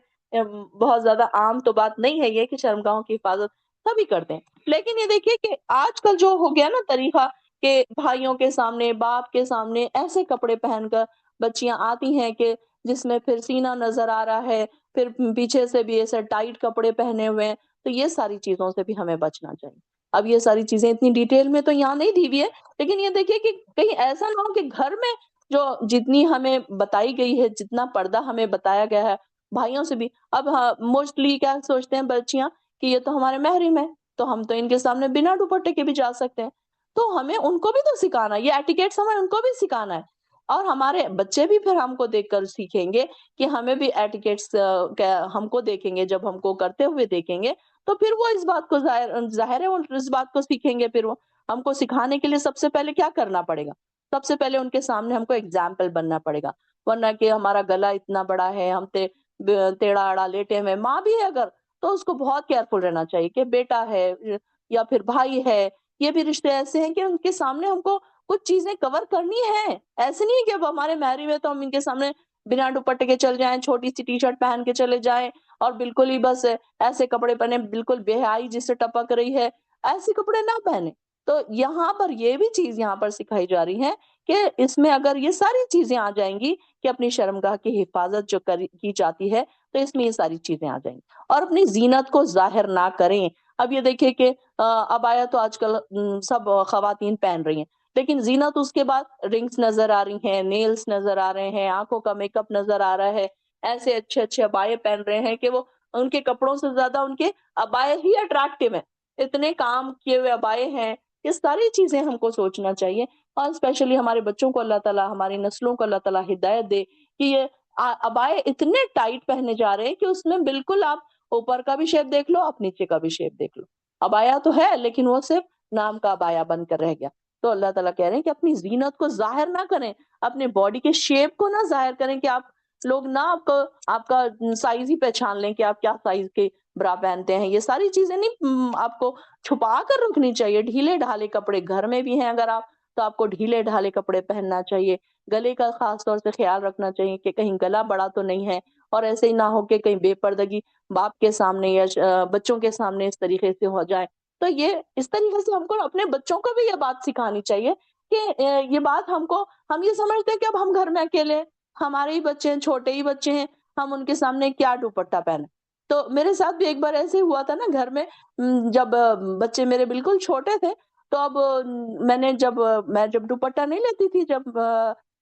بہت زیادہ عام تو بات نہیں ہے یہ کہ شرمگاہوں کی حفاظت سبھی کرتے ہیں، لیکن یہ دیکھیے کہ آج کل جو ہو گیا نا طریقہ کہ بھائیوں کے سامنے، باپ کے سامنے ایسے کپڑے پہن کر بچیاں آتی ہیں کہ جس میں پھر سینہ نظر آ رہا ہے، پھر پیچھے سے بھی ایسے ٹائٹ کپڑے پہنے ہوئے ہیں، تو یہ ساری چیزوں سے بھی ہمیں بچنا چاہیے۔ اب یہ ساری چیزیں اتنی ڈیٹیل میں تو یہاں نہیں دی ہوئی ہے، لیکن یہ دیکھیے کہ کہیں ایسا نہ ہو کہ گھر میں جو جتنی ہمیں بتائی گئی ہے، جتنا پردہ ہمیں بتایا گیا ہے بھائیوں سے بھی، اب موسٹلی کیا سوچتے ہیں بچیاں کہ یہ تو ہمارے محرم ہیں، تو ہم تو ان کے سامنے بنا دوپٹے کے بھی جا سکتے ہیں، تو ہمیں ان کو بھی تو سکھانا ہے، یہ ایٹیکیٹس ہمیں ان کو بھی سکھانا ہے، اور ہمارے بچے بھی پھر ہم کو دیکھ کر سیکھیں گے کہ ہمیں بھی ایٹیکیٹس ہم کو دیکھیں گے، جب ہم کو کرتے ہوئے دیکھیں گے تو پھر وہ اس بات کو ظاہر ہے وہ اس بات کو سیکھیں گے، پھر وہ ہم کو سکھانے کے لیے سب سے پہلے کیا کرنا پڑے گا؟ سب سے پہلے ان کے سامنے ہم کو ایگزامپل بننا پڑے گا، ورنہ کہ ہمارا گلا اتنا بڑا ہے، ہم ٹیڑھا آڑا لیٹے ہوئے، ماں بھی ہے اگر تو اس کو بہت کیئرفل رہنا چاہیے کہ بیٹا ہے یا پھر بھائی ہے، یہ بھی رشتے ایسے ہیں کہ ان کے سامنے ہم کو کچھ چیزیں کور کرنی ہے، ایسے نہیں کہ اب ہمارے محرم ہے تو ہم ان کے سامنے بنا دوپٹے کے چل جائیں، چھوٹی سی ٹی شرٹ پہن کے چلے جائیں اور بالکل ہی بس ایسے کپڑے پہنے، بالکل بے حیائی جس سے ٹپک رہی ہے، ایسے کپڑے نہ پہنے۔ تو یہاں پر یہ بھی چیز یہاں پر سکھائی جا رہی ہے کہ اس میں اگر یہ ساری چیزیں آ جائیں گی کہ اپنی شرمگاہ کی حفاظت جو کی جاتی ہے تو اس میں یہ ساری چیزیں آ جائیں گی، اور اپنی زینت کو ظاہر نہ کریں۔ اب یہ دیکھیں کہ عبایا تو آج کل سب خواتین پہن رہی ہیں، لیکن زینت اس کے بعد رنگز نظر آ رہی ہیں، نیلز نظر آ رہے ہیں، آنکھوں کا میک اپ نظر آ رہا ہے، ایسے اچھے اچھے عبائے پہن رہے ہیں کہ وہ ان کے کپڑوں سے زیادہ ان کے عبائے ہی اٹریکٹیو ہیں، اتنے کام کیے ہوئے عبائے ہیں۔ یہ ساری چیزیں ہم کو سوچنا چاہیے، اور اسپیشلی ہمارے بچوں کو اللہ تعالیٰ، ہماری نسلوں کو اللہ تعالیٰ ہدایت دے کہ یہ عبائے اتنے ٹائٹ پہنے جا رہے ہیں کہ اس میں بالکل آپ اوپر کا بھی شیپ دیکھ لو، آپ نیچے کا بھی شیپ دیکھ لو، عبایا تو ہے لیکن وہ صرف نام کا عبایا بن کر رہ گیا۔ تو اللہ تعالیٰ کہہ رہے ہیں کہ اپنی زینت کو ظاہر نہ کریں، اپنے باڈی کے شیپ کو نہ ظاہر کریں کہ آپ لوگ نہ آپ کا سائز ہی پہچان لیں کہ آپ کیا سائز کے برا پہنتے ہیں۔ یہ ساری چیزیں نہیں، آپ کو چھپا کر رکھنی چاہیے۔ ڈھیلے ڈھالے کپڑے گھر میں بھی ہیں اگر آپ تو آپ کو ڈھیلے ڈھالے کپڑے پہننا چاہیے، گلے کا خاص طور سے خیال رکھنا چاہیے کہ کہیں گلا بڑا تو نہیں ہے، اور ایسے ہی نہ ہو کہ کہیں بے پردگی باپ کے سامنے یا بچوں کے سامنے اس طریقے سے ہو جائے۔ تو یہ اس طریقے سے ہم کو اپنے بچوں کو بھی یہ بات سکھانی چاہیے کہ یہ بات ہم یہ سمجھتے ہیں کہ اب ہم گھر میں اکیلے، ہمارے ہی بچے ہیں، چھوٹے ہی بچے ہیں، ہم ان کے سامنے کیا دوپٹہ پہنے۔ تو میرے ساتھ بھی ایک بار ایسے ہوا تھا نا گھر میں، جب بچے میرے بالکل چھوٹے تھے، تو اب میں جب دوپٹہ نہیں لیتی تھی، جب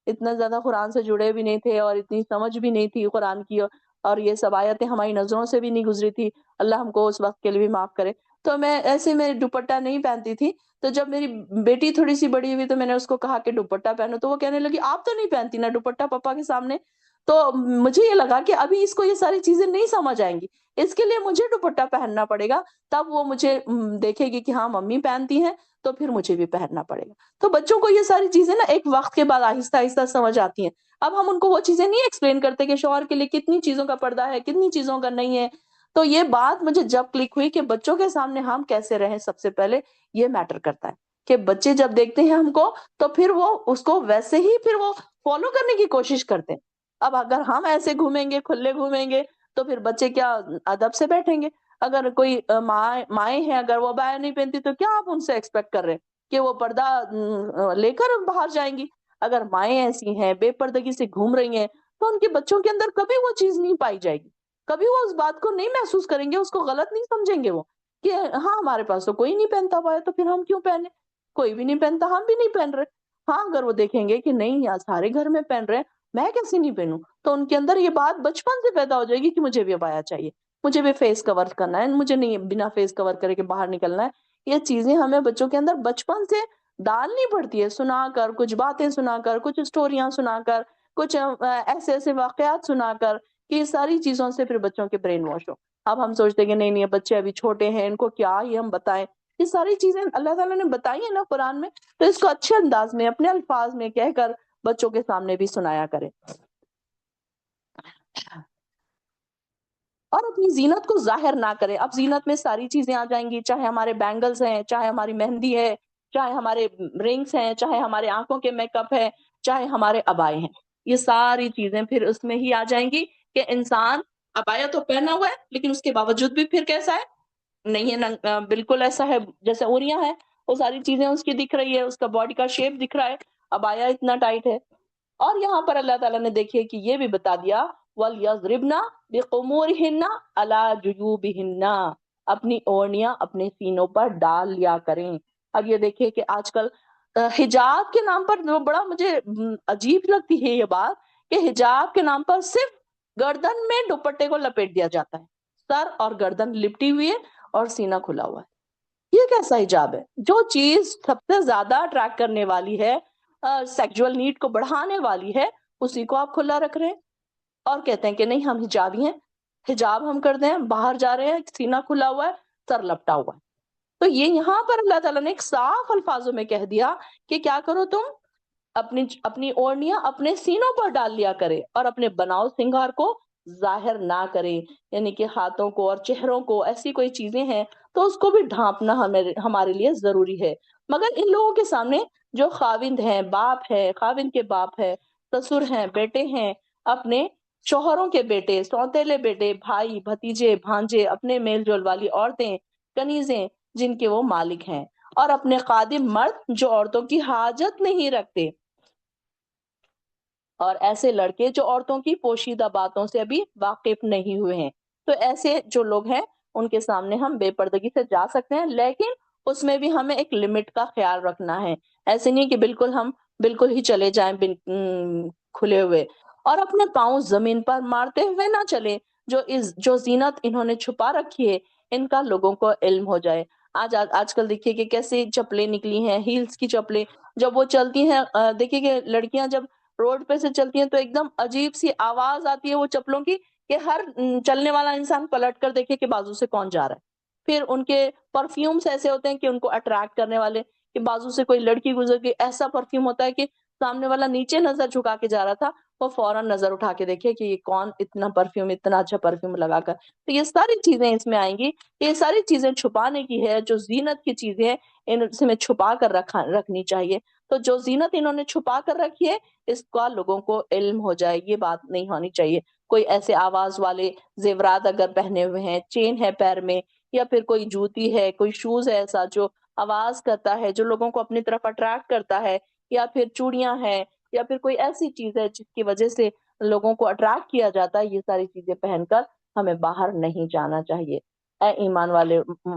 اتنا زیادہ قرآن سے جڑے بھی نہیں تھے اور اتنی سمجھ بھی نہیں تھی قرآن کی، اور یہ سب آیتیں ہماری نظروں سے بھی نہیں گزری تھی، اللہ ہم کو اس وقت کے لیے بھی معاف کرے، تو میں ایسے میں دوپٹہ نہیں پہنتی تھی۔ تو جب میری بیٹی تھوڑی سی بڑی ہوئی تو میں نے اس کو کہا کہ دوپٹہ پہنو، تو وہ کہنے لگی آپ تو نہیں پہنتی نا دوپٹہ پاپا کے سامنے۔ تو مجھے یہ لگا کہ ابھی اس کو یہ ساری چیزیں نہیں سمجھ آئیں گی، اس کے لیے مجھے دوپٹہ پہننا پڑے گا، تب وہ مجھے دیکھے گی کہ ہاں ممی پہنتی ہیں تو پھر مجھے بھی پہننا پڑے گا۔ تو بچوں کو یہ ساری چیزیں نا ایک وقت کے بعد آہستہ آہستہ سمجھ آتی ہیں۔ اب ہم ان کو وہ چیزیں نہیں ایکسپلین کرتے کہ شوہر کے لیے کتنی چیزوں کا پردہ ہے، کتنی چیزوں کا نہیں ہے۔ تو یہ بات مجھے جب کلک ہوئی کہ بچوں کے سامنے ہم کیسے رہیں، سب سے پہلے یہ میٹر کرتا ہے کہ بچے جب دیکھتے ہیں ہم کو تو پھر وہ اس کو ویسے ہی پھر وہ فالو کرنے کی کوشش کرتے ہیں۔ اب اگر ہم ایسے گھومیں گے، کھلے گھومیں گے، تو پھر بچے کیا ادب سے بیٹھیں گے؟ اگر کوئی مائیں ہیں، اگر وہ عبایا نہیں پہنتی تو کیا آپ ان سے ایکسپیکٹ کر رہے ہیں کہ وہ پردہ لے کر باہر جائیں گی؟ اگر مائیں ایسی ہیں، بے پردگی سے گھوم رہی ہیں، تو ان کے بچوں کے اندر کبھی وہ چیز نہیں پائی جائے گی، کبھی وہ اس بات کو نہیں محسوس کریں گے، اس کو غلط نہیں سمجھیں گے وہ کہ ہاں ہمارے پاس تو کوئی نہیں پہنتا ہوا ہے تو پھر ہم کیوں پہنے، کوئی بھی نہیں پہنتا ہم بھی نہیں پہن رہے۔ ہاں اگر وہ دیکھیں گے کہ نہیں یار سارے گھر میں پہن رہے ہیں، میں کیسے نہیں پہنوں، تو ان کے اندر یہ بات بچپن سے پیدا ہو جائے گی کہ مجھے بھی عبایا چاہیے، مجھے بھی فیس کور کرنا ہے، مجھے نہیں بنا فیس کور کرے کے باہر نکلنا ہے۔ یہ چیزیں ہمیں بچوں کے اندر بچپن سے ڈالنی پڑتی ہے، سنا کر، کچھ باتیں سنا کر، کچھ اسٹوریاں سنا کر، کچھ ایسے ایسے واقعات سنا کر، کہ یہ ساری چیزوں سے پھر بچوں کے برین واش ہو۔ اب ہم سوچتے ہیں کہ نہیں بچے ابھی چھوٹے ہیں، ان کو کیا ہی ہم بتائیں۔ یہ ساری چیزیں اللہ تعالیٰ نے بتائی ہیں نا قرآن میں، تو اس کو اچھے انداز میں اپنے الفاظ میں کہہ کر بچوں کے سامنے بھی سنایا کریں، اور اپنی زینت کو ظاہر نہ کریں۔ اب زینت میں ساری چیزیں آ جائیں گی، چاہے ہمارے بینگلز ہیں، چاہے ہماری مہندی ہے، چاہے ہمارے رنگس ہیں، چاہے ہمارے آنکھوں کے میک اپ ہے، چاہے ہمارے عبائے ہیں۔ یہ ساری چیزیں پھر اس میں ہی آ جائیں گی کہ انسان عبایا تو پہنا ہوا ہے لیکن اس کے باوجود بھی پھر کیسا ہے، نہیں ہے بالکل ایسا ہے جیسے اوریاں ہے، وہ ساری چیزیں اس کی دکھ رہی ہے، اس کا باڈی کا شیپ دکھ رہا ہے، عبایا اتنا ٹائٹ ہے۔ اور یہاں پر اللہ تعالیٰ نے دیکھیے کہ یہ بھی بتا دیا وَلْيَضْرِبْنَ بِخُمُورِهِنَّ عَلَى جُيُوبِهِنَّ، اپنی اوڑنیاں اپنے سینوں پر ڈال لیا کریں۔ اب یہ دیکھیے کہ آج کل حجاب کے نام پر جو بڑا مجھے عجیب لگتی ہے یہ بات کہ حجاب کے نام پر صرف گردن میں دوپٹے کو لپیٹ دیا جاتا ہے، سر اور گردن لپٹی ہوئی ہے اور سینہ کھلا ہوا ہے۔ یہ کیسا حجاب ہے؟ جو چیز سب سے زیادہ اٹریکٹ کرنے والی ہے، سیکچول نیڈ کو بڑھانے والی ہے، اسی کو آپ کھلا رکھ رہے ہیں اور کہتے ہیں کہ نہیں ہم حجابی ہیں، حجاب ہم کر دیں، باہر جا رہے ہیں سینہ کھلا ہوا ہے، سر لپٹا ہوا ہے۔ تو یہ یہاں پر اللہ تعالیٰ نے ایک صاف الفاظوں میں کہہ دیا کہ کیا کرو تم اپنی اوڑنیاں اپنے سینوں پر ڈال لیا کرے اور اپنے بناؤ سنگار کو ظاہر نہ کرے، یعنی کہ ہاتھوں کو اور چہروں کو ایسی کوئی چیزیں ہیں تو اس کو بھی ڈھانپنا ہمارے لیے ضروری ہے۔ مگر ان لوگوں کے سامنے جو خاوند ہیں، باپ ہے، خاوند کے باپ ہے، سسر ہیں، بیٹے ہیں، اپنے شوہروں کے بیٹے، سوتیلے بیٹے، بھائی، بھتیجے، بھانجے، اپنے میل جول والی عورتیں، کنیزیں جن کے وہ مالک ہیں، اور اپنے خادم مرد جو عورتوں کی حاجت نہیں رکھتے، اور ایسے لڑکے جو عورتوں کی پوشیدہ باتوں سے ابھی واقف نہیں ہوئے ہیں۔ تو ایسے جو لوگ ہیں ان کے سامنے ہم بے پردگی سے جا سکتے ہیں، لیکن اس میں بھی ہمیں ایک لمٹ کا خیال رکھنا ہے۔ ایسے نہیں کہ ہم بالکل ہی چلے جائیں کھلے ہوئے، اور اپنے پاؤں زمین پر مارتے ہوئے نہ چلیں۔ جو زینت انہوں نے چھپا رکھی ہے ان کا لوگوں کو علم ہو جائے۔ آج کل دیکھیے کہ کیسے چپلیں نکلی ہیں، ہیلز کی چپلیں، جب وہ چلتی ہیں دیکھیے کہ لڑکیاں جب روڈ پہ سے چلتی ہیں تو ایک دم عجیب سی آواز آتی ہے وہ چپلوں کی کہ ہر چلنے والا انسان پلٹ کر دیکھے کہ بازو سے کون جا رہا ہے۔ پھر ان کے پرفیومز ایسے ہوتے ہیں کہ ان کو اٹریکٹ کرنے والے، کہ بازو سے کوئی لڑکی گزر گئی، ایسا پرفیوم ہوتا ہے کہ سامنے والا نیچے نظر جھکا کے جا رہا تھا، وہ فوراً نظر اٹھا کے دیکھے کہ یہ کون اتنا پرفیوم، اتنا اچھا پرفیوم لگا کر۔ تو یہ ساری چیزیں اس میں آئیں گی، یہ ساری چیزیں چھپانے کی ہے، جو زینت کی چیزیں ہیں ان سے میں چھپا کر رکھنی چاہیے۔ تو جو زینت انہوں نے چھپا کر رکھی ہے اس کا لوگوں کو علم ہو جائے، یہ بات نہیں ہونی چاہیے۔ کوئی ایسے آواز والے زیورات اگر پہنے ہوئے ہیں، چین ہے پیر میں، یا پھر کوئی جوتی ہے، کوئی شوز ہے ایسا جو آواز کرتا ہے، جو لوگوں کو اپنی طرف اٹریکٹ کرتا ہے، یا پھر چوڑیاں ہیں، یا پھر کوئی ایسی چیز ہے جس کی وجہ سے لوگوں کو اٹریکٹ کیا جاتا ہے، یہ ساری چیزیں پہن کر ہمیں باہر نہیں جانا چاہیے۔ اے ایمان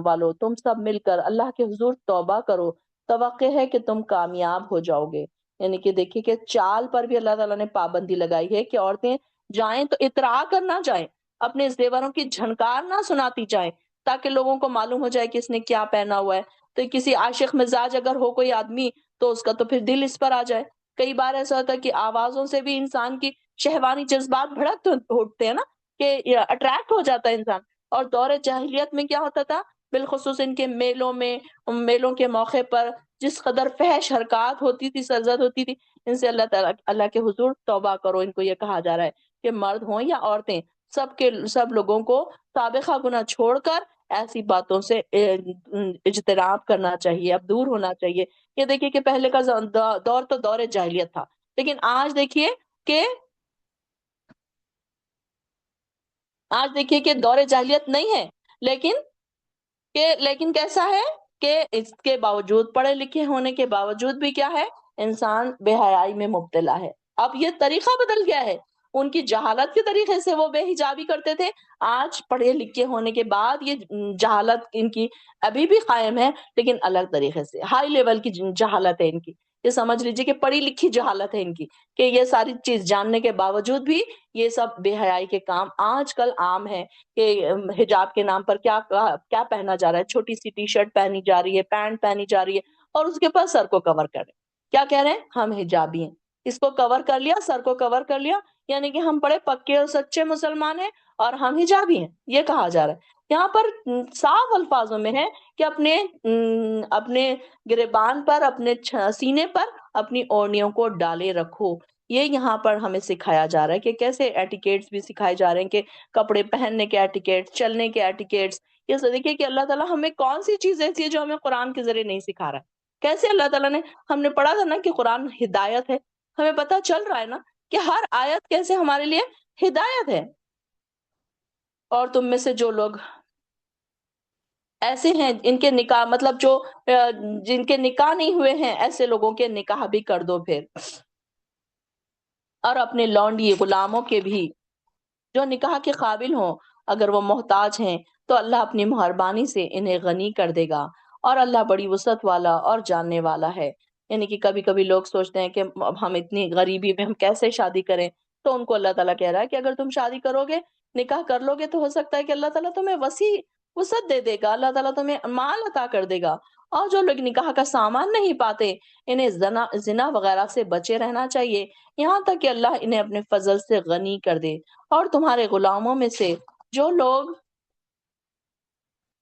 والو تم سب مل کر اللہ کے حضور توبہ کرو، توقع ہے کہ تم کامیاب ہو جاؤ گے۔ یعنی کہ دیکھیے کہ چال پر بھی اللہ تعالیٰ نے پابندی لگائی ہے کہ عورتیں جائیں تو اترا کر نہ جائیں، اپنے زیوروں کی جھنکار نہ سناتی جائیں، تاکہ لوگوں کو معلوم ہو جائے کہ اس نے کیا پہنا ہوا ہے۔ تو کسی عاشق مزاج اگر ہو کوئی آدمی تو اس کا تو پھر دل اس پر آ جائے۔ کئی بار ایسا ہوتا ہے کہ آوازوں سے بھی انسان کی شہوانی جذبات بھڑک اٹھتے ہیں نا، کہ اٹریکٹ ہو جاتا ہے انسان۔ اور دور جاہلیت میں کیا ہوتا تھا، بالخصوص ان کے میلوں کے موقع پر جس قدر فحش حرکات ہوتی تھی، سرزد ہوتی تھی، ان سے اللہ کے حضور توبہ کرو۔ ان کو یہ کہا جا رہا ہے کہ مرد ہوں یا عورتیں، سب لوگوں کو سابقہ گناہ چھوڑ کر ایسی باتوں سے اجتناب کرنا چاہیے، اب دور ہونا چاہیے۔ یہ دیکھیے کہ پہلے کا دور تو دور جاہلیت تھا، لیکن آج دیکھیے کہ دور جاہلیت نہیں ہے، لیکن کیسا ہے کہ اس کے باوجود، پڑھے لکھے ہونے کے باوجود بھی کیا ہے، انسان بے حیائی میں مبتلا ہے۔ اب یہ طریقہ بدل گیا ہے، ان کی جہالت کے طریقے سے وہ بے حجابی کرتے تھے، آج پڑھے لکھے ہونے کے بعد یہ جہالت ان کی ابھی بھی قائم ہے، لیکن الگ طریقے سے، ہائی لیول کی جہالت ہے ان کی۔ یہ سمجھ لیجیے کہ پڑھی لکھی جہالت ہے ان کی، کہ یہ ساری چیز جاننے کے باوجود بھی یہ سب بے حیائی کے کام آج کل عام ہے، کہ حجاب کے نام پر کیا پہنا جا رہا ہے، چھوٹی سی ٹی شرٹ پہنی جا رہی ہے، پینٹ پہنی جا رہی ہے، اور اس کے پاس سر کو کور کریں۔ کیا کہہ رہے ہیں؟ ہم حجابی ہیں، اس کو کور کر لیا، سر کو کور کر لیا، یعنی کہ ہم بڑے پکے اور سچے مسلمان ہیں اور ہم حجابی ہیں، یہ کہا جا رہا ہے۔ یہاں پر صاف الفاظوں میں ہے کہ اپنے گریبان پر، اپنے سینے پر اپنی اوڑنیوں کو ڈالے رکھو۔ یہ یہاں پر ہمیں سکھایا جا رہا ہے کہ کیسے ایٹیکیٹس بھی سکھائے جا رہے ہیں، کہ کپڑے پہننے کے ایٹیکیٹس، چلنے کے ایٹیکیٹس۔ یہ دیکھیے کہ اللہ تعالیٰ ہمیں کون سی چیز ایسی ہے جو ہمیں قرآن کے ذریعے نہیں سکھا رہا ہے۔ کیسے اللہ تعالیٰ نے، ہم نے پڑھا تھا نا کہ قرآن ہدایت ہے، ہمیں پتہ چل رہا ہے نا کہ ہر آیت کیسے ہمارے لیے ہدایت ہے. اور تم میں سے جو لوگ ایسے ہیں ان کے نکاح مطلب جو جن کے نکاح نہیں ہوئے ہیں ایسے لوگوں کے نکاح بھی کر دو پھر. اور اپنے لونڈی غلاموں کے بھی جو نکاح کے قابل ہوں اگر وہ محتاج ہیں تو اللہ اپنی مہربانی سے انہیں غنی کر دے گا. اور اللہ بڑی وسعت والا اور جاننے والا ہے. یعنی کہ کبھی کبھی لوگ سوچتے ہیں کہ اب ہم اتنی غریبی میں ہم کیسے شادی کریں, تو ان کو اللہ تعالیٰ کہہ رہا ہے کہ اگر تم شادی کرو گے نکاح کر لو گے تو ہو سکتا ہے کہ اللہ تعالیٰ تمہیں وسیع وسعت دے دے گا, اللہ تعالیٰ تمہیں مال عطا کر دے گا. اور جو لوگ نکاح کا سامان نہیں پاتے انہیں زنا وغیرہ سے بچے رہنا چاہیے یہاں تک کہ اللہ انہیں اپنے فضل سے غنی کر دے. اور تمہارے غلاموں میں سے جو لوگ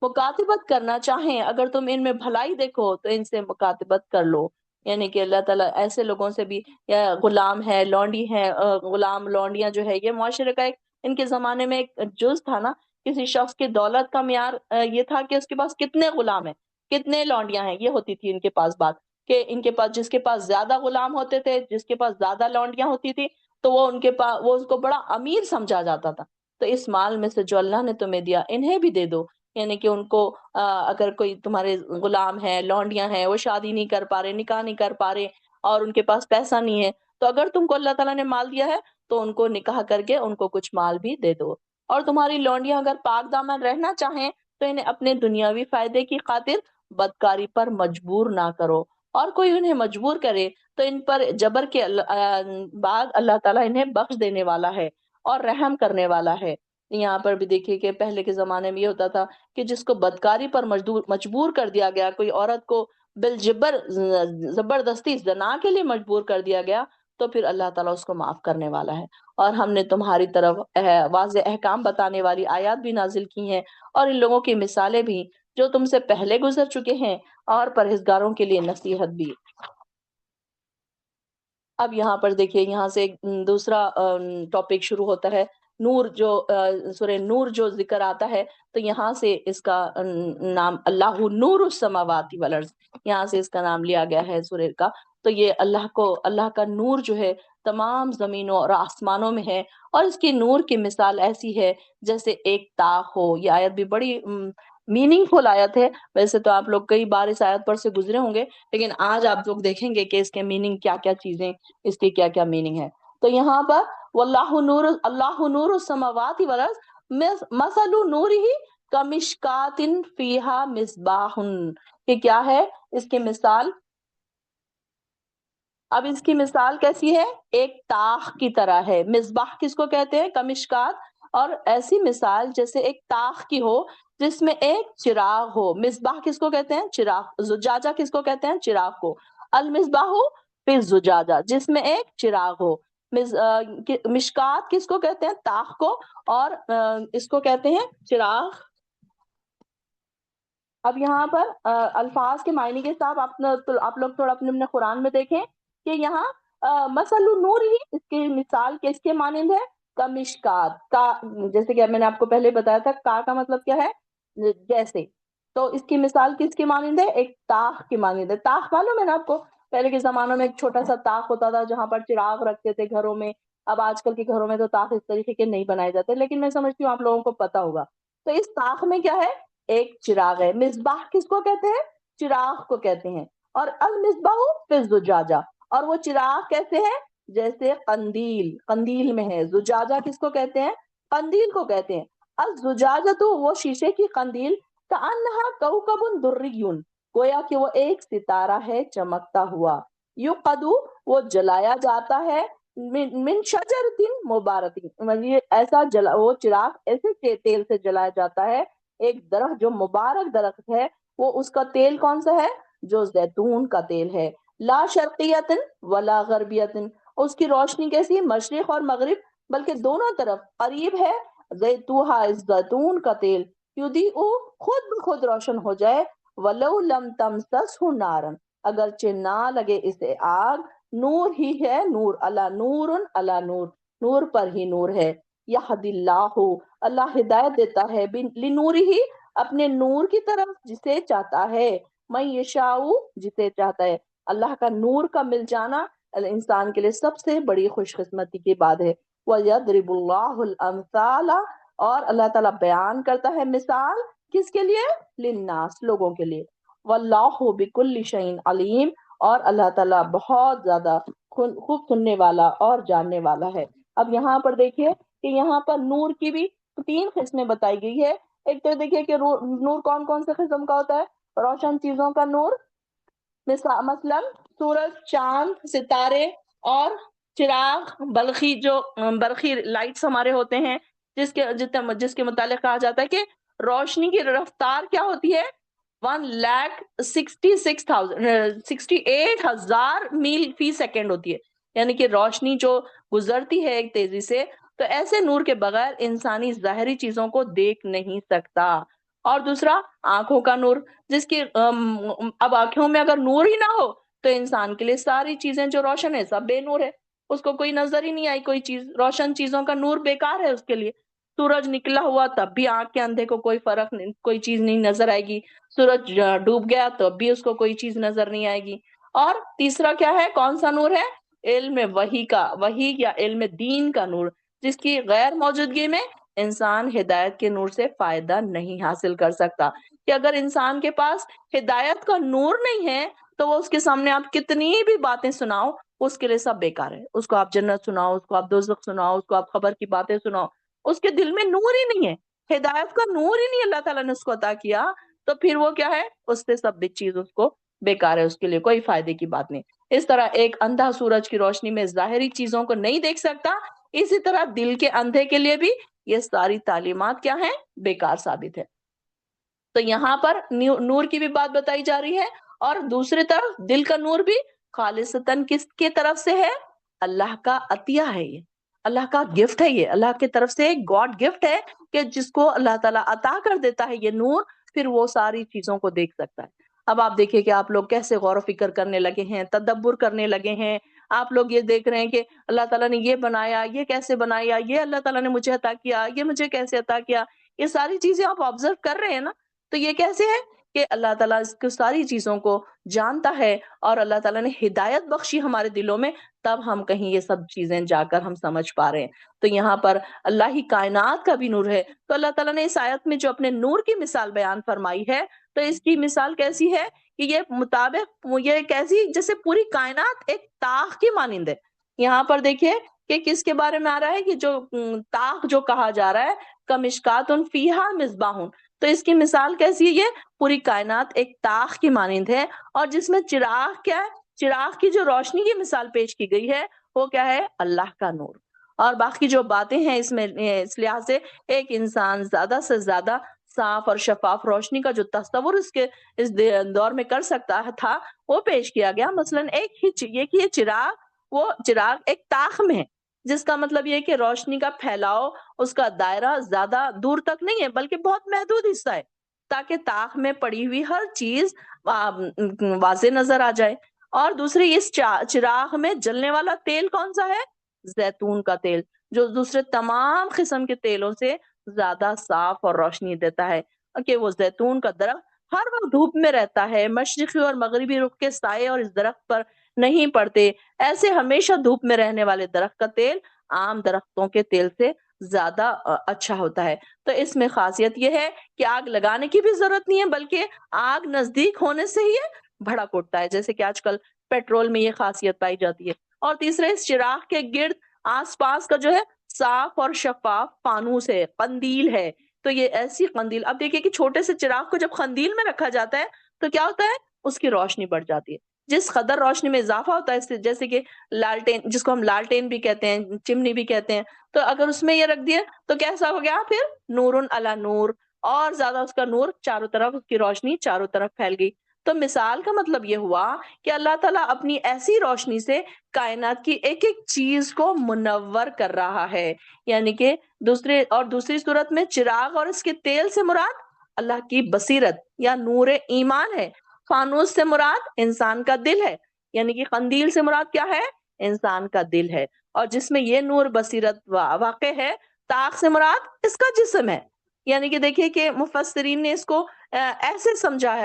مکاتبت کرنا چاہیں اگر تم ان میں بھلائی دیکھو تو ان سے مکاتبت کر لو. یعنی کہ اللہ تعالیٰ ایسے لوگوں سے بھی, یا غلام ہے لونڈی ہے, غلام لونڈیاں جو ہے یہ معاشرے کا ایک ان کے زمانے میں ایک جز تھا نا. کسی شخص کی دولت کا معیار یہ تھا کہ اس کے پاس کتنے غلام ہیں کتنے لونڈیاں ہیں, یہ ہوتی تھی ان کے پاس بات کہ ان کے پاس جس کے پاس زیادہ غلام ہوتے تھے جس کے پاس زیادہ لونڈیاں ہوتی تھی تو وہ ان کے پاس وہ اس کو بڑا امیر سمجھا جاتا تھا. تو اس مال میں سے جو اللہ نے تمہیں دیا انہیں بھی دے دو. یعنی کہ ان کو اگر کوئی تمہارے غلام ہے لونڈیاں ہیں وہ شادی نہیں کر پا رہے نکاح نہیں کر پا رہے اور ان کے پاس پیسہ نہیں ہے تو اگر تم کو اللہ تعالیٰ نے مال دیا ہے تو ان کو نکاح کر کے ان کو کچھ مال بھی دے دو. اور تمہاری لونڈیاں اگر پاک دامن رہنا چاہیں تو انہیں اپنے دنیاوی فائدے کی خاطر بدکاری پر مجبور نہ کرو. اور کوئی انہیں مجبور کرے تو ان پر جبر کے بعد اللہ تعالیٰ انہیں بخش دینے والا ہے اور رحم کرنے والا ہے. یہاں پر بھی دیکھیے کہ پہلے کے زمانے میں یہ ہوتا تھا کہ جس کو بدکاری پر مجبور کر دیا گیا, کوئی عورت کو بالجبر زبردستی زنا کے لیے مجبور کر دیا گیا تو پھر اللہ تعالیٰ اس کو معاف کرنے والا ہے. اور ہم نے تمہاری طرف واضح احکام بتانے والی آیات بھی نازل کی ہیں اور ان لوگوں کی مثالیں بھی جو تم سے پہلے گزر چکے ہیں اور پرہیزگاروں کے لیے نصیحت بھی. اب یہاں پر دیکھیے یہاں سے دوسرا ٹاپک شروع ہوتا ہے. نور جو سورہ نور جو ذکر آتا ہے تو یہاں سے اس کا نام اللہ نور السماوات والارض, یہاں سے اس کا نام لیا گیا ہے سورہ کا. تو یہ اللہ کا نور جو ہے تمام زمینوں اور آسمانوں میں ہے اور اس کی نور کی مثال ایسی ہے جیسے ایک تاغ ہو. یہ آیت بھی بڑی میننگ فل آیت ہے. ویسے تو آپ لوگ کئی بار اس آیت پر سے گزرے ہوں گے لیکن آج آپ لوگ دیکھیں گے کہ اس کے میننگ کیا کیا چیزیں اس کی کیا کیا میننگ ہے. تو یہاں پر واللہ نور اللہ نور السماوات والارض مثل نورہ کمشکات فیہا مصباح, کہ کیا ہے اس کی مثال. اب اس کی مثال کیسی ہے, ایک طاق کی طرح ہے. مصباح کس کو کہتے ہیں, کمشکات, اور ایسی مثال جیسے ایک طاق کی ہو جس میں ایک چراغ ہو. مصباح کس کو کہتے ہیں, چراغ. زجاجہ کس کو کہتے ہیں, چراغ کو. المصباح پھر زجاجہ جس میں ایک چراغ ہو. مشکات کس کو کہتے ہیں, طاق کو, اور اس کو کہتے ہیں چراغ. اب یہاں پر الفاظ کے معنی کے ساتھ آپ لوگ تھوڑا اپنے قرآن میں دیکھیں کہ یہاں مثل نور ہی اس کی مثال کس کے مانند ہے, کمشکات کا. جیسے کہ میں نے آپ کو پہلے بتایا تھا کا مطلب کیا ہے, جیسے. تو اس کی مثال کس کی مانند ہے, ایک طاق کی مانند ہے. طاق معلوم ہے نا آپ کو, پہلے کے زمانوں میں ایک چھوٹا سا طاق ہوتا تھا جہاں پر چراغ رکھتے تھے گھروں میں. اب آج کل کے گھروں میں تو طاق اس طریقے کے نہیں بنائے جاتے لیکن میں سمجھتی ہوں آپ لوگوں کو پتا ہوگا. تو اس طاق میں کیا ہے, ایک چراغ ہے. مصباح کس کو کہتے ہیں, چراغ کو کہتے ہیں. اور المصباح فی الزجاجہ, اور وہ چراغ کیسے ہے, جیسے قندیل. قندیل میں ہے. زجاجہ کس کو کہتے ہیں, قندیل کو کہتے ہیں. الزجاجہ تو وہ شیشے کی قندیل, کأنہا کوکب دری, گویا کہ وہ ایک ستارہ ہے چمکتا ہوا. یوقدو وہ جلایا جاتا ہے, من شجرۃ مبارک, ایسا وہ چراغ ایسے تیل سے جلایا جاتا ہے, ایک درخت جو مبارک درخت ہے. وہ اس کا تیل کون سا ہے, جو زیتون کا تیل ہے. لا شرقیت ولا غربیت, اس کی روشنی کیسی, مشرق اور مغرب بلکہ دونوں طرف قریب ہے. زیتوہا, اس زیتون کا تیل, یضیء خود بخود روشن ہو جائے, ولو لم تمسسہ نارن, اگرچہ نہ لگے اسے آگ. نور ہی ہے, نور علی نور علی نور, نور پر ہی نور ہے. یہدی اللہ, اللہ ہدایت دیتا ہے, لنورہ اپنے نور کی طرف جسے چاہتا ہے. من یشاء, جسے چاہتا ہے. اللہ کا نور کا مل جانا انسان کے لیے سب سے بڑی خوش قسمتی کی بات ہے۔ وَيَضْرِبُ اللَّهُ الْأَمْثَالَ، اور اللہ تعالیٰ بیان کرتا ہے مثال کس کے لیے؟ للناس، لوگوں کے لیے۔ وَاللَّهُ بِكُلِّ شَيْءٍ عَلِيمٌ، اور اللہ تعالیٰ بہت زیادہ خوب سننے والا اور جاننے والا ہے۔ اب یہاں پر دیکھیے کہ یہاں پر نور کی بھی 3 قسمیں بتائی گئی ہے۔ ایک تو دیکھیے کہ نور کون کون سے قسم کا ہوتا ہے؟ روشن چیزوں کا نور، مثلاً سورج، چاند، ستارے اور چراغ، برقی لائٹس ہمارے ہوتے ہیں، جس کے متعلق کہا جاتا ہے کہ روشنی کی رفتار کیا ہوتی ہے؟ 1,68,000 میل فی سیکنڈ ہوتی ہے، یعنی کہ روشنی جو گزرتی ہے ایک تیزی سے، تو ایسے نور کے بغیر انسانی ظاہری چیزوں کو دیکھ نہیں سکتا۔ اور دوسرا آنکھوں کا نور، جس کی اب آنکھوں میں اگر نور ہی نہ ہو تو انسان کے لیے ساری چیزیں جو روشن ہے سب بے نور ہے، اس کو کوئی نظر ہی نہیں آئی کوئی چیز، روشن چیزوں کا نور بیکار ہے اس کے لیے۔ سورج نکلا ہوا تب بھی آنکھ کے اندھے کو کوئی فرق نہیں، کوئی چیز نہیں نظر آئے گی، سورج ڈوب گیا تب بھی اس کو کوئی چیز نظر نہیں آئے گی۔ اور تیسرا کیا ہے؟ کون سا نور ہے؟ علم وحی یا علم دین کا نور، جس کی غیر موجودگی میں انسان ہدایت کے نور سے فائدہ نہیں حاصل کر سکتا۔ کہ اگر انسان کے پاس ہدایت کا نور نہیں ہے تو وہ اس کے سامنے آپ کتنی بھی باتیں سناؤ، اس کے لیے سب بیکار ہے۔ اس کو آپ جنت سناؤ، اس کو آپ دوزخ سناؤ، اس کو آپ خبر کی باتیں سناؤ، اس کے دل میں نور ہی نہیں ہے، ہدایت کا نور ہی نہیں اللہ تعالیٰ نے اس کو عطا کیا، تو پھر وہ کیا ہے؟ اس سے سب بھی چیز اس کو بیکار ہے، اس کے لیے کوئی فائدے کی بات نہیں۔ اس طرح ایک اندھا سورج کی روشنی میں ظاہری چیزوں کو نہیں دیکھ سکتا، اسی طرح دل کے اندھے کے لیے بھی یہ ساری تعلیمات کیا ہیں؟ بیکار ثابت ہے۔ تو یہاں پر نور کی بھی بات بتائی جا رہی ہے، اور دوسری طرف دل کا نور بھی خالصتاً کس کے طرف سے ہے؟ اللہ کا عطیہ ہے، یہ اللہ کا گفٹ ہے، یہ اللہ کی طرف سے ایک گاڈ گفٹ ہے کہ جس کو اللہ تعالیٰ عطا کر دیتا ہے یہ نور، پھر وہ ساری چیزوں کو دیکھ سکتا ہے۔ اب آپ دیکھیں کہ آپ لوگ کیسے غور و فکر کرنے لگے ہیں، تدبر کرنے لگے ہیں، آپ لوگ یہ دیکھ رہے ہیں کہ اللہ تعالیٰ نے یہ بنایا، یہ کیسے بنایا، یہ اللہ تعالیٰ نے مجھے عطا کیا، یہ مجھے کیسے عطا کیا، یہ ساری چیزیں آپ آبزرو کر رہے ہیں نا۔ تو یہ کیسے ہے کہ اللہ تعالیٰ اس کو ساری چیزوں کو جانتا ہے، اور اللہ تعالیٰ نے ہدایت بخشی ہمارے دلوں میں، تب ہم کہیں یہ سب چیزیں جا کر ہم سمجھ پا رہے ہیں۔ تو یہاں پر اللہ ہی کائنات کا بھی نور ہے، تو اللہ تعالیٰ نے اس آیت میں جو اپنے نور کی مثال بیان فرمائی ہے، تو اس کی مثال کیسی ہے کہ یہ کیسی، جیسے پوری کائنات ایک تاغ کی مانند ہے۔ یہاں پر دیکھیے کہ کس کے بارے میں آ رہا ہے کہ جو تاغ جو کہا جا رہا ہے، کمشکات فیہا مصباح، تو اس کی مثال کیسی ہے؟ یہ پوری کائنات ایک تاغ کی مانند ہے، اور جس میں چراغ کیا ہے؟ چراغ کی جو روشنی کی مثال پیش کی گئی ہے وہ کیا ہے؟ اللہ کا نور۔ اور باقی جو باتیں ہیں اس میں اس لحاظ سے ایک انسان زیادہ سے زیادہ صاف اور شفاف روشنی کا جو تصور اس دور میں کر سکتا تھا وہ پیش کیا گیا۔ مثلاً یہ چراغ، وہ چراغ ایک طاق میں ہے، جس کا مطلب یہ کہ روشنی کا پھیلاؤ، اس کا دائرہ زیادہ دور تک نہیں ہے بلکہ بہت محدود حصہ ہے، تاکہ طاق میں پڑی ہوئی ہر چیز واضح نظر آ جائے۔ اور دوسری، اس چراغ میں جلنے والا تیل کون سا ہے؟ زیتون کا تیل، جو دوسرے تمام قسم کے تیلوں سے زیادہ صاف اور روشنی دیتا ہے، کہ وہ زیتون کا درخت ہر وقت دھوپ میں رہتا ہے، مشرقی اور مغربی رخ کے سائے اور اس درخت پر نہیں پڑتے، ایسے ہمیشہ دھوپ میں رہنے والے درخت کا تیل عام درختوں کے تیل سے زیادہ اچھا ہوتا ہے۔ تو اس میں خاصیت یہ ہے کہ آگ لگانے کی بھی ضرورت نہیں ہے، بلکہ آگ نزدیک ہونے سے ہی بھڑک اٹھتا ہے، جیسے کہ آج کل پیٹرول میں یہ خاصیت پائی جاتی ہے۔ اور تیسرا، اس چراغ کے گرد آس پاس کا جو ہے صاف اور شفاف فانوس ہے، قندیل ہے۔ تو یہ ایسی قندیل، اب دیکھیں کہ چھوٹے سے چراغ کو جب قندیل میں رکھا جاتا ہے تو کیا ہوتا ہے؟ اس کی روشنی بڑھ جاتی ہے۔ جس قدر روشنی میں اضافہ ہوتا ہے، جیسے کہ لالٹین، جس کو ہم لالٹین بھی کہتے ہیں، چمنی بھی کہتے ہیں، تو اگر اس میں یہ رکھ دیا تو کیسا ہو گیا؟ پھر نور علی نور، اور زیادہ اس کا نور چاروں طرف، اس کی روشنی چاروں طرف پھیل گئی۔ تو مثال کا مطلب یہ ہوا کہ اللہ تعالیٰ اپنی ایسی روشنی سے کائنات کی ایک ایک چیز کو منور کر رہا ہے، یعنی کہ دوسری صورت میں چراغ اور اس کے تیل سے مراد اللہ کی بصیرت یا نور ایمان ہے، فانوس سے مراد انسان کا دل ہے، یعنی کہ قندیل سے مراد کیا ہے؟ انسان کا دل ہے، اور جس میں یہ نور بصیرت واقع ہے، طاق سے مراد اس کا جسم ہے۔ یعنی کہ دیکھیے کہ مفسرین نے اس کو ایسے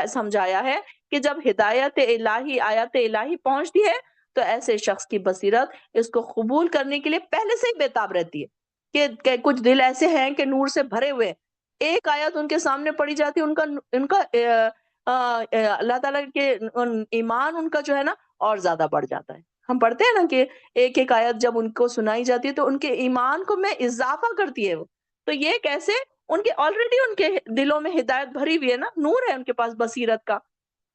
سمجھایا ہے کہ جب ہدایت الہی، آیت الہی پہنچتی ہے تو ایسے شخص کی بصیرت اس کو قبول کرنے کے لیے پہلے سے ہی بےتاب رہتی ہے کہ کچھ دل ایسے ہیں کہ نور سے بھرے ہوئے ہیں، ایک آیت ان کے سامنے پڑھی جاتی ہے، ان کا اللہ تعالیٰ کے ایمان ان کا جو ہے نا اور زیادہ بڑھ جاتا ہے۔ ہم پڑھتے ہیں نا کہ ایک ایک آیت جب ان کو سنائی جاتی ہے تو ان کے ایمان کو میں اضافہ کرتی ہے وہ، تو یہ کیسے؟ ان کے آلریڈی ان کے دلوں میں ہدایت بھری ہوئی ہے نا، نور ہے ان کے پاس بصیرت کا۔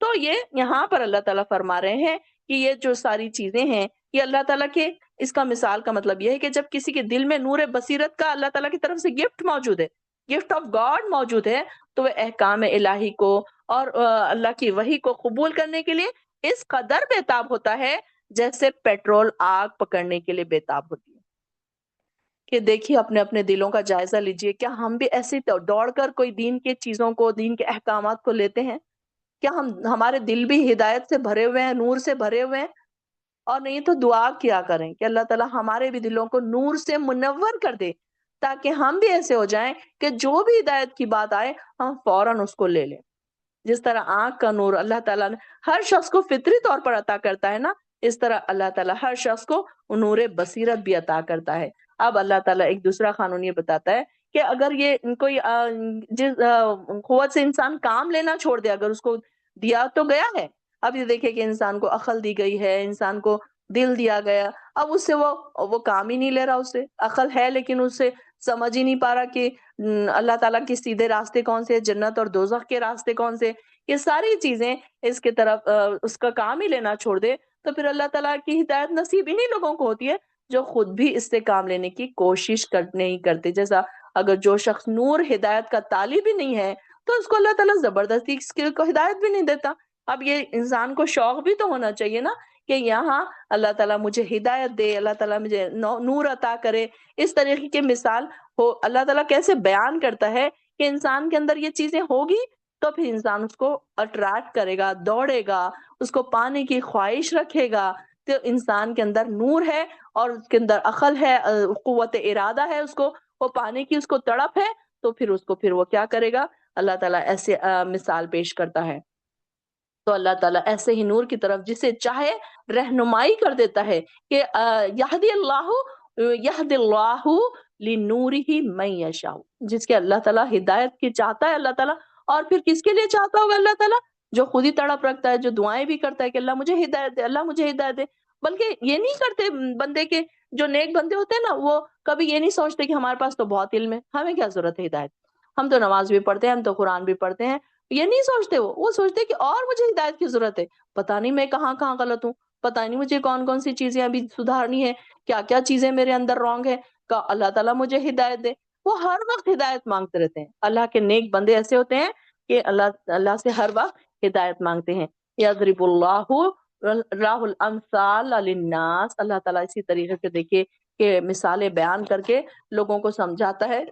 تو یہ یہاں پر اللہ تعالیٰ فرما رہے ہیں کہ یہ جو ساری چیزیں ہیں یہ اللہ تعالیٰ کے، اس کا مثال کا مطلب یہ ہے کہ جب کسی کے دل میں نور بصیرت کا اللہ تعالیٰ کی طرف سے گفٹ موجود ہے، گفٹ آف گاڈ موجود ہے، تو وہ احکام الہی کو اور اللہ کی وحی کو قبول کرنے کے لیے اس قدر بےتاب ہوتا ہے جیسے پیٹرول آگ پکڑنے کے لیے بےتاب ہوتی ہے۔ کہ دیکھیے اپنے اپنے دلوں کا جائزہ لیجئے، کیا ہم بھی ایسے دوڑ کر کوئی دین کے چیزوں کو، دین کے احکامات کو لیتے ہیں؟ کیا ہمارے دل بھی ہدایت سے بھرے ہوئے ہیں، نور سے بھرے ہوئے ہیں؟ اور نہیں تو دعا کیا کریں کہ اللہ تعالیٰ ہمارے بھی دلوں کو نور سے منور کر دے، تاکہ ہم بھی ایسے ہو جائیں کہ جو بھی ہدایت کی بات آئے ہم فوراً اس کو لے لیں۔ جس طرح آنکھ کا نور اللہ تعالیٰ نے ہر شخص کو فطری طور پر عطا کرتا ہے نا، اس طرح اللہ تعالیٰ ہر شخص کو نور بصیرت بھی عطا کرتا ہے۔ اب اللہ تعالیٰ ایک دوسرا قانون یہ بتاتا ہے کہ اگر یہ کوئی جس قوت سے انسان کام لینا چھوڑ دے، اگر اس کو دیا تو گیا ہے، اب یہ دیکھیں کہ انسان کو عقل دی گئی ہے، انسان کو دل دیا گیا، اب اس سے وہ کام ہی نہیں لے رہا، اس سے عقل ہے لیکن اس سے سمجھ ہی نہیں پا رہا کہ اللہ تعالیٰ کے سیدھے راستے کون سے، جنت اور دوزخ کے راستے کون سے، یہ ساری چیزیں اس کے طرف اس کا کام ہی لینا چھوڑ دے، تو پھر اللہ تعالیٰ کی ہدایت نصیب انہی لوگوں کو ہوتی ہے جو خود بھی اس سے کام لینے کی کوشش نہیں کرتے۔ جیسا اگر جو شخص نور ہدایت کا طالب ہی نہیں ہے تو اس کو اللہ تعالیٰ زبردستی کو ہدایت بھی نہیں دیتا۔ اب یہ انسان کو شوق بھی تو ہونا چاہیے نا کہ یہاں اللہ تعالیٰ مجھے ہدایت دے، اللہ تعالیٰ مجھے نور عطا کرے، اس طریقے کی مثال ہو۔ اللہ تعالیٰ کیسے بیان کرتا ہے کہ انسان کے اندر یہ چیزیں ہوگی تو پھر انسان اس کو اٹریکٹ کرے گا، دوڑے گا، اس کو پانے کی خواہش رکھے گا، تو انسان کے اندر نور ہے اور اس کے اندر عقل ہے، قوت ارادہ ہے، اس کو وہ پانے کی اس کو تڑپ ہے، تو پھر وہ کیا کرے گا؟ اللہ تعالیٰ ایسے مثال پیش کرتا ہے۔ تو اللہ تعالیٰ ایسے ہی نور کی طرف جسے چاہے رہنمائی کر دیتا ہے کہ یہد اللہ لنورہ من یشاء، جس کے اللہ تعالیٰ ہدایت کی چاہتا ہے اللہ تعالیٰ، اور پھر کس کے لیے چاہتا ہوگا اللہ تعالیٰ؟ جو خود ہی تڑپ رکھتا ہے، جو دعائیں بھی کرتا ہے کہ اللہ مجھے ہدایت دے، اللہ مجھے ہدایت دے، بلکہ یہ نہیں کرتے بندے کے، جو نیک بندے ہوتے ہیں نا وہ کبھی یہ نہیں سوچتے کہ ہمارے پاس تو بہت علم ہے، ہمیں کیا ضرورت ہے ہدایت، ہم تو نماز بھی پڑھتے ہیں، ہم تو قرآن بھی پڑھتے ہیں، یہ نہیں سوچتے، وہ سوچتے کہ اور مجھے ہدایت کی ضرورت ہے، پتہ نہیں میں کہاں کہاں غلط ہوں، پتہ نہیں مجھے کون کون سی چیزیں ابھی سدھارنی ہے، کیا کیا چیزیں میرے اندر رانگ ہے، کہ اللہ تعالیٰ مجھے ہدایت دے۔ وہ ہر وقت ہدایت مانگتے رہتے ہیں۔ اللہ کے نیک بندے ایسے ہوتے ہیں کہ اللہ سے ہر وقت ہدایت مانگتے ہیں۔ یضرب اللہ راہ الامثال للناس، اللہ تعالیٰ اسی طریقے سے دیکھیے کہ مثالیں بیان کر کے لوگوں کو سمجھاتا ہے،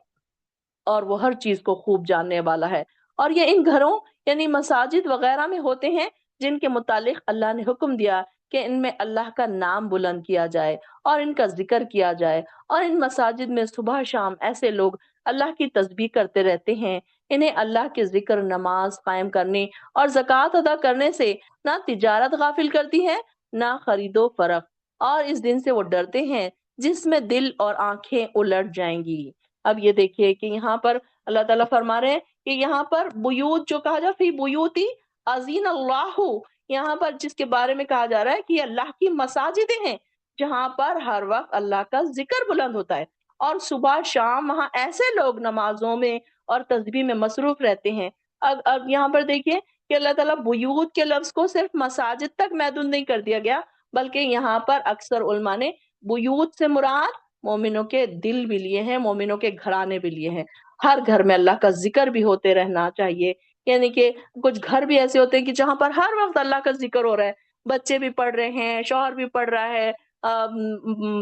اور وہ ہر چیز کو خوب جاننے والا ہے۔ اور یہ ان گھروں یعنی مساجد وغیرہ میں ہوتے ہیں جن کے متعلق اللہ نے حکم دیا کہ ان میں اللہ کا نام بلند کیا جائے اور ان کا ذکر کیا جائے، اور ان مساجد میں صبح شام ایسے لوگ اللہ کی تسبیح کرتے رہتے ہیں۔ انہیں اللہ کے ذکر، نماز قائم کرنے اور زکوٰۃ ادا کرنے سے نہ تجارت غافل کرتی ہے، نہ خرید و فروخت، اور اس دن سے وہ ڈرتے ہیں جس میں دل اور آنکھیں الٹ جائیں گی۔ اب یہ دیکھیے کہ یہاں پر اللہ تعالیٰ فرما رہے ہیں کہ یہاں پر بیوت جو کہا جا فی بیوتی اذین اللہ، یہاں پر جس کے بارے میں کہا جا رہا ہے کہ یہ اللہ کی مساجدیں ہیں جہاں پر ہر وقت اللہ کا ذکر بلند ہوتا ہے، اور صبح شام وہاں ایسے لوگ نمازوں میں اور تسبیح میں مصروف رہتے ہیں۔ اب یہاں پر دیکھیے کہ اللہ تعالیٰ بیوت کے لفظ کو صرف مساجد تک محدود نہیں کر دیا گیا، بلکہ یہاں پر اکثر علماء نے بیوت سے مراد مومنوں کے دل بھی لیے ہیں، مومنوں کے گھرانے بھی لیے ہیں۔ ہر گھر میں اللہ کا ذکر بھی ہوتے رہنا چاہیے، یعنی کہ کچھ گھر بھی ایسے ہوتے ہیں کہ جہاں پر ہر وقت اللہ کا ذکر ہو رہا ہے، بچے بھی پڑھ رہے ہیں، شوہر بھی پڑھ رہا ہے،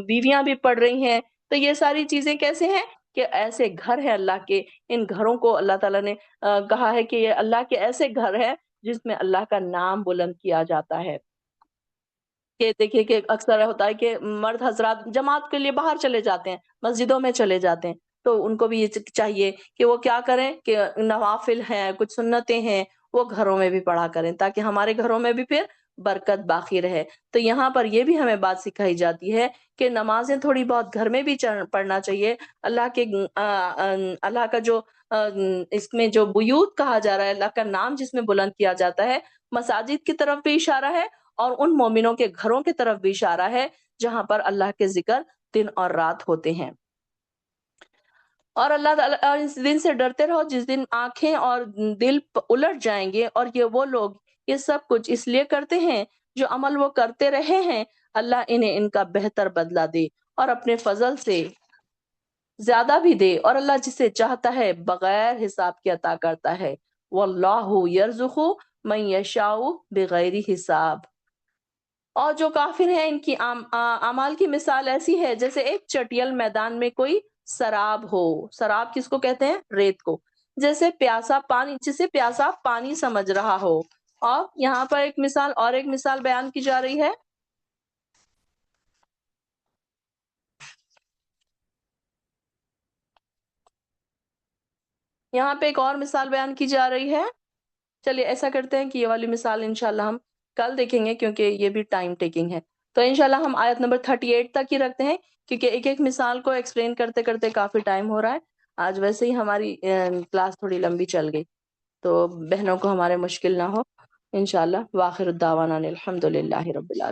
بیویاں بھی پڑھ رہی ہیں، تو یہ ساری چیزیں کیسے ہیں کہ ایسے گھر ہیں اللہ کے، ان گھروں کو اللہ تعالیٰ نے کہا ہے کہ یہ اللہ کے ایسے گھر ہیں جس میں اللہ کا نام بلند کیا جاتا ہے۔ کہ دیکھیے کہ اکثر ہوتا ہے کہ مرد حضرات جماعت کے لیے باہر چلے جاتے ہیں، مسجدوں میں چلے جاتے ہیں، تو ان کو بھی یہ چاہیے کہ وہ کیا کریں کہ نوافل ہیں، کچھ سنتیں ہیں، وہ گھروں میں بھی پڑھا کریں، تاکہ ہمارے گھروں میں بھی پھر برکت باقی رہے۔ تو یہاں پر یہ بھی ہمیں بات سکھائی جاتی ہے کہ نمازیں تھوڑی بہت گھر میں بھی پڑھنا چاہیے۔ اللہ کا جو اس میں جو بیوت کہا جا رہا ہے، اللہ کا نام جس میں بلند کیا جاتا ہے، مساجد کی طرف بھی اشارہ ہے اور ان مومنوں کے گھروں کی طرف بھی اشارہ ہے جہاں پر اللہ کے ذکر دن اور رات ہوتے ہیں۔ اور اللہ تعالیٰ اس دن سے ڈرتے رہو جس دن آنکھیں اور دل الٹ جائیں گے، اور یہ وہ لوگ یہ سب کچھ اس لیے کرتے ہیں جو عمل وہ کرتے رہے ہیں، اللہ انہیں ان کا بہتر بدلہ دے اور اپنے فضل سے زیادہ بھی دے، اور اللہ جسے چاہتا ہے بغیر حساب کے عطا کرتا ہے۔ واللہ یرزق من یشاء بغیر حساب۔ اور جو کافر ہیں ان کی اعمال کی مثال ایسی ہے جیسے ایک چٹیل میدان میں کوئی سراب ہو۔ سراب کس کو کہتے ہیں؟ ریت کو۔ جیسے پیاسا پانی، جسے پیاسا پانی سمجھ رہا ہو۔ اور یہاں پر ایک مثال بیان کی جا رہی ہے۔ یہاں پہ ایک اور مثال بیان کی جا رہی ہے۔ چلیے ایسا کرتے ہیں کہ یہ والی مثال انشاءاللہ ہم کل دیکھیں گے، کیونکہ یہ بھی ٹائم ٹیکنگ ہے۔ تو انشاءاللہ ہم آیت نمبر 38 تک ہی رکھتے ہیں، کیونکہ ایک ایک مثال کو ایکسپلین کرتے کرتے کافی ٹائم ہو رہا ہے۔ آج ویسے ہی ہماری کلاس تھوڑی لمبی چل گئی، تو بہنوں کو ہمارے مشکل نہ ہو۔ انشاءاللہ وآخر الدعوانا الحمدللہ رب العالمین۔